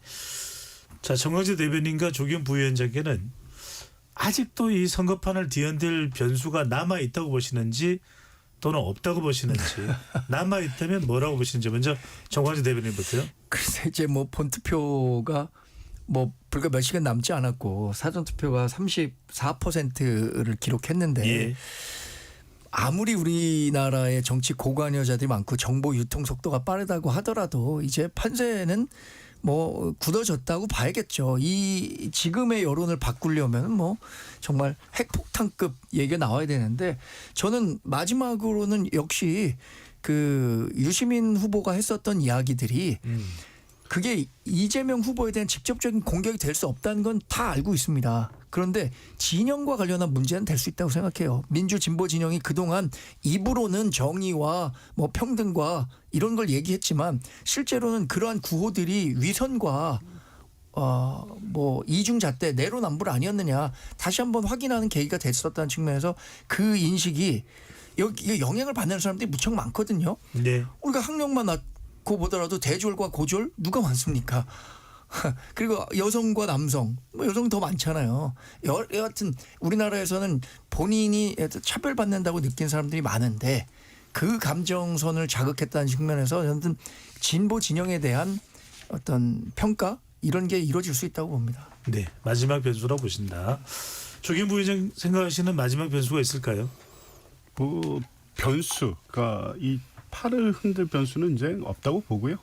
S1: 자, 정광재 대변인과 조경 부위원장께는 아직도 이 선거판을 뒤흔들 변수가 남아 있다고 보시는지 또는 없다고 보시는지 남아 있다면 뭐라고 보시는지 먼저 정광재 대변인부터요.
S7: 글쎄 이제 뭐 본투표가 뭐 불과 몇 시간 남지 않았고 사전투표가 34%를 기록했는데
S1: 예.
S7: 아무리 우리나라의 정치 고관여자들이 많고 정보 유통 속도가 빠르다고 하더라도 이제 판세는 뭐 굳어졌다고 봐야겠죠. 이 지금의 여론을 바꾸려면 뭐 정말 핵폭탄급 얘기가 나와야 되는데 저는 마지막으로는 역시 그 유시민 후보가 했었던 이야기들이 그게 이재명 후보에 대한 직접적인 공격이 될 수 없다는 건 다 알고 있습니다. 그런데 진영과 관련한 문제는 될 수 있다고 생각해요. 민주 진보 진영이 그동안 입으로는 정의와 뭐 평등과 이런 걸 얘기했지만 실제로는 그러한 구호들이 위선과 뭐 이중잣대 내로남불 아니었느냐 다시 한번 확인하는 계기가 됐었다는 측면에서 그 인식이 여기에 영향을 받는 사람들이 무척 많거든요.
S1: 네.
S7: 우리가 학력만 낮고 보더라도 대졸과 고졸 누가 많습니까? 그리고 여성과 남성, 뭐 여성 더 많잖아요. 여하튼 우리나라에서는 본인이 차별받는다고 느낀 사람들이 많은데 그 감정선을 자극했다는 측면에서 저는 진보 진영에 대한 어떤 평가 이런 게 이루어질 수 있다고 봅니다.
S1: 네. 마지막 변수라고 보신다. 조경 부위원장 생각하시는 마지막 변수가 있을까요?
S6: 뭐 변수가 이 팔을 흔들 변수는 이제 없다고 보고요.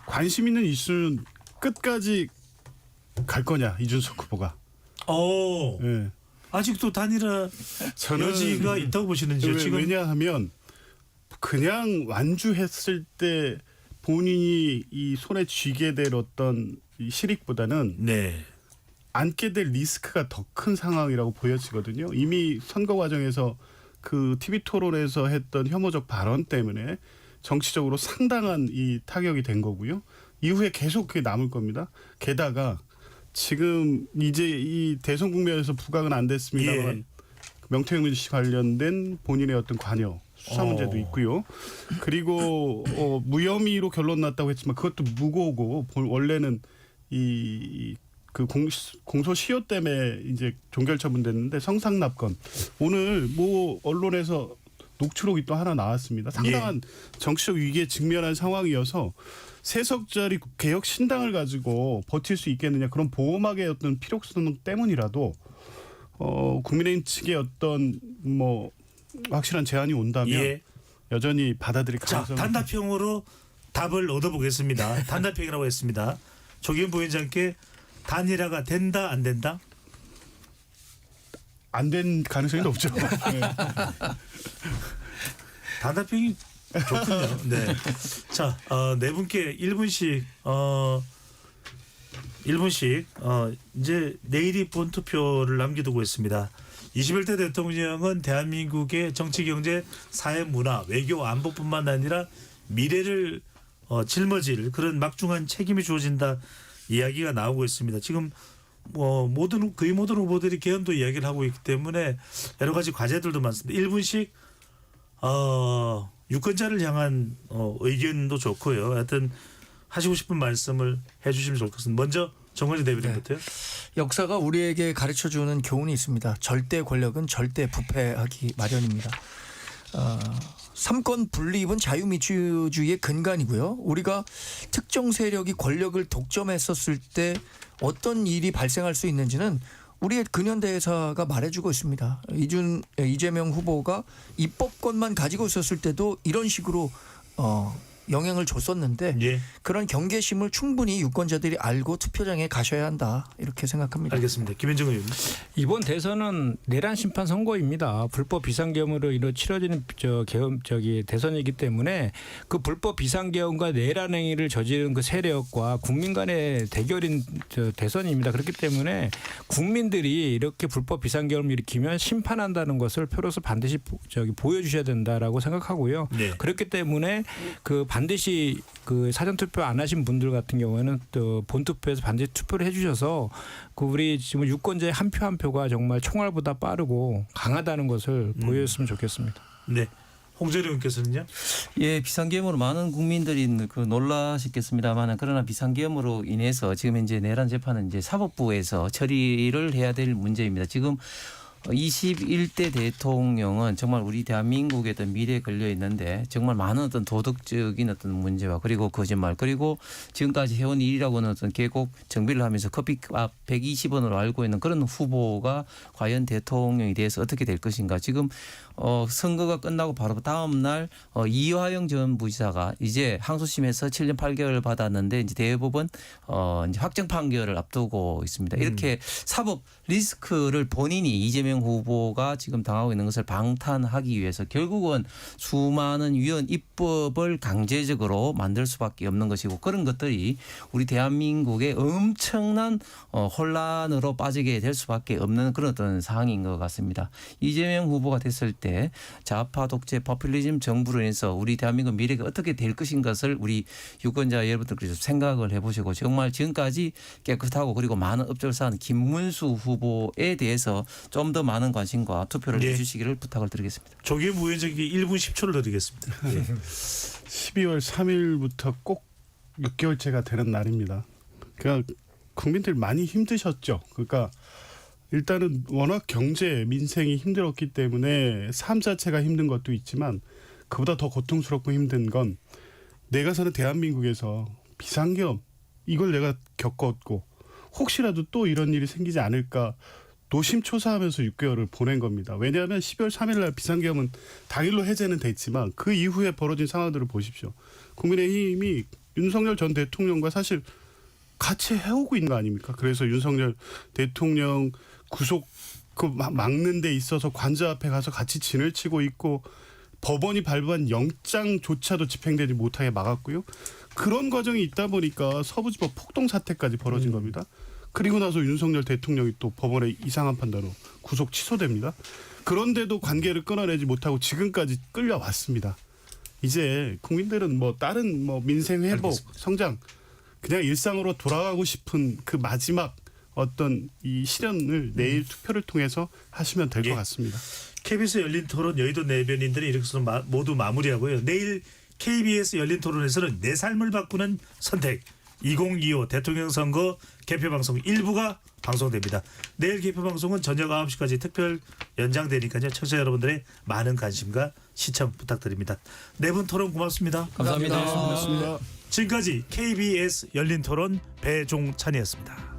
S6: 관심 있는 이슈는 끝까지 갈 거냐 이준석 후보가. 예.
S1: 아직도 단일화 여지가 있다고 보시는지요? 지금
S6: 왜냐하면 그냥 완주했을 때 본인이 이 손에 쥐게 될 어떤 이 실익보다는
S1: 네.
S6: 안게 될 리스크가 더 큰 상황이라고 보여지거든요. 이미 선거 과정에서 그 TV 토론에서 했던 혐오적 발언 때문에 정치적으로 상당한 이 타격이 된 거고요. 이후에 계속 그게 남을 겁니다. 게다가 지금 이제 이 대선 국면에서 부각은 안 됐습니다만
S1: 예.
S6: 명태균 씨 관련된 본인의 어떤 관여 수사 문제도 있고요. 그리고 무혐의로 결론 났다고 했지만 그것도 무고고 원래는 이 그 공소시효 때문에 이제 종결 처분됐는데 성상납건 오늘 뭐 언론에서 녹취록이 또 하나 나왔습니다. 상당한 정치적 위기에 직면한 상황이어서 세석짜리 개혁 신당을 가지고 버틸 수 있겠느냐 그런 보호막의 어떤 필요성 때문이라도 국민의힘 측의 어떤 뭐 확실한 제안이 온다면 여전히 받아들일 가능성이.
S1: 자, 단답형으로 답을 얻어보겠습니다. 단답형이라고 했습니다. 조경 부위원장께 단일화가 된다 안 된다?
S6: 안 된 가능성이 높죠. 네.
S1: 단답형이 좋군요. 네. 자, 네 분께 1분씩 이제 내일이 본투표를 남겨두고 있습니다. 21대 대통령은 대한민국의 정치, 경제, 사회, 문화, 외교, 안보뿐만 아니라 미래를 짊어질 그런 막중한 책임이 주어진다. 이야기가 나오고 있습니다. 지금 뭐 거의 모든 후보들이 개헌도 이야기를 하고 있기 때문에 여러 가지 과제들도 많습니다. 1분씩 유권자를 향한 의견도 좋고요. 하여튼 하시고 싶은 말씀을 해주시면 좋을 것 같습니다. 먼저 정건희 대변인부터요.
S7: 역사가 우리에게 가르쳐주는 교훈이 있습니다. 절대 권력은 절대 부패하기 마련입니다. 삼권 분립은 자유민주주의의 근간이고요. 우리가 특정 세력이 권력을 독점했었을 때 어떤 일이 발생할 수 있는지는 우리의 근현대사가 말해주고 있습니다. 이재명 후보가 입법권만 가지고 있었을 때도 이런 식으로 영향을 줬었는데
S1: 예.
S7: 그런 경계심을 충분히 유권자들이 알고 투표장에 가셔야 한다 이렇게 생각합니다.
S1: 알겠습니다. 김현정 의원님.
S4: 이번 대선은 내란 심판 선거입니다. 불법 비상계엄으로 치러지는 대선이기 때문에 그 불법 비상계엄과 내란 행위를 저지른 그 세력과 국민 간의 대결인 대선입니다. 그렇기 때문에 국민들이 이렇게 불법 비상계엄을 일으키면 심판한다는 것을 표로서 반드시 보여주셔야 된다라고 생각하고요.
S1: 네.
S4: 그렇기 때문에 그 반드시 그 사전 투표 안 하신 분들 같은 경우에는 또 본투표에서 반드시 투표를 해주셔서 그 우리 지금 유권자의 한 표 한 표가 정말 총알보다 빠르고 강하다는 것을 보여줬으면 좋겠습니다.
S1: 네. 홍재룡 의원께서는요.
S5: 예, 비상계엄으로 많은 국민들이 놀라셨겠습니다만 그러나 비상계엄으로 인해서 지금 이제 내란 재판은 이제 사법부에서 처리를 해야 될 문제입니다. 지금 21대 대통령은 정말 우리 대한민국의 어떤 미래에 걸려 있는데 정말 많은 어떤 도덕적인 어떤 문제와 그리고 거짓말 그리고 지금까지 해온 일이라고는 어떤 계곡 정비를 하면서 커피값 120원으로 알고 있는 그런 후보가 과연 대통령에 대해서 어떻게 될 것인가. 지금 선거가 끝나고 바로 다음 날 이화영 전 부지사가 이제 항소심에서 7년 8개월 받았는데 이제 대법원 이제 확정 판결을 앞두고 있습니다. 이렇게 사법 리스크를 본인이 이재명 후보가 지금 당하고 있는 것을 방탄하기 위해서 결국은 수많은 위헌 입법을 강제적으로 만들 수밖에 없는 것이고 그런 것들이 우리 대한민국의 엄청난 혼란으로 빠지게 될 수밖에 없는 그런 어떤 상황인 것 같습니다. 이재명 후보가 됐을 때 좌파 독재 포퓰리즘 정부로 인해서 우리 대한민국 미래가 어떻게 될 것인 것을 우리 유권자 여러분들께서 생각을 해보시고 정말 지금까지 깨끗하고 그리고 많은 업적을 쌓은 김문수 후보에 대해서 좀 더 많은 관심과 투표를
S1: 예.
S5: 해주시기를 부탁을 드리겠습니다.
S1: 조기현 부위원장에게 1분 10초를 드리겠습니다. 예.
S6: 12월 3일부터 꼭 6개월째가 되는 날입니다. 그러니까 국민들 많이 힘드셨죠. 그러니까 일단은 워낙 경제, 민생이 힘들었기 때문에 삶 자체가 힘든 것도 있지만 그보다 더 고통스럽고 힘든 건 내가 사는 대한민국에서 비상계엄 이걸 내가 겪었고 혹시라도 또 이런 일이 생기지 않을까 노심초사하면서 6개월을 보낸 겁니다. 왜냐하면 12월 3일 날 비상계엄은 당일로 해제는 됐지만 그 이후에 벌어진 상황들을 보십시오. 국민의힘이 윤석열 전 대통령과 사실 같이 해오고 있는 거 아닙니까? 그래서 윤석열 대통령 구속 막는 데 있어서 관저 앞에 가서 같이 진을 치고 있고 법원이 발부한 영장조차도 집행되지 못하게 막았고요. 그런 과정이 있다 보니까 서부지법 폭동 사태까지 벌어진 겁니다. 그리고 나서 윤석열 대통령이 또 법원의 이상한 판단으로 구속 취소됩니다. 그런데도 관계를 끊어내지 못하고 지금까지 끌려왔습니다. 이제 국민들은 뭐 다른 뭐 민생 회복,
S1: 알겠습니다.
S6: 성장 그냥 일상으로 돌아가고 싶은 그 마지막 어떤 이 실현을 내일 투표를 통해서 하시면 될 것
S1: 예.
S6: 같습니다.
S1: KBS 열린 토론 여의도 내변인들이 이렇게 해서 모두 마무리하고요. 내일 KBS 열린 토론에서는 내 삶을 바꾸는 선택 2025 대통령 선거 개표 방송 일부가 방송됩니다. 내일 개표 방송은 저녁 9시까지 특별 연장되니까요. 청취자 여러분들의 많은 관심과 시청 부탁드립니다. 네 분 토론 고맙습니다.
S5: 감사합니다.
S6: 고맙습니다.
S1: 지금까지 KBS 열린 토론 배종찬이었습니다.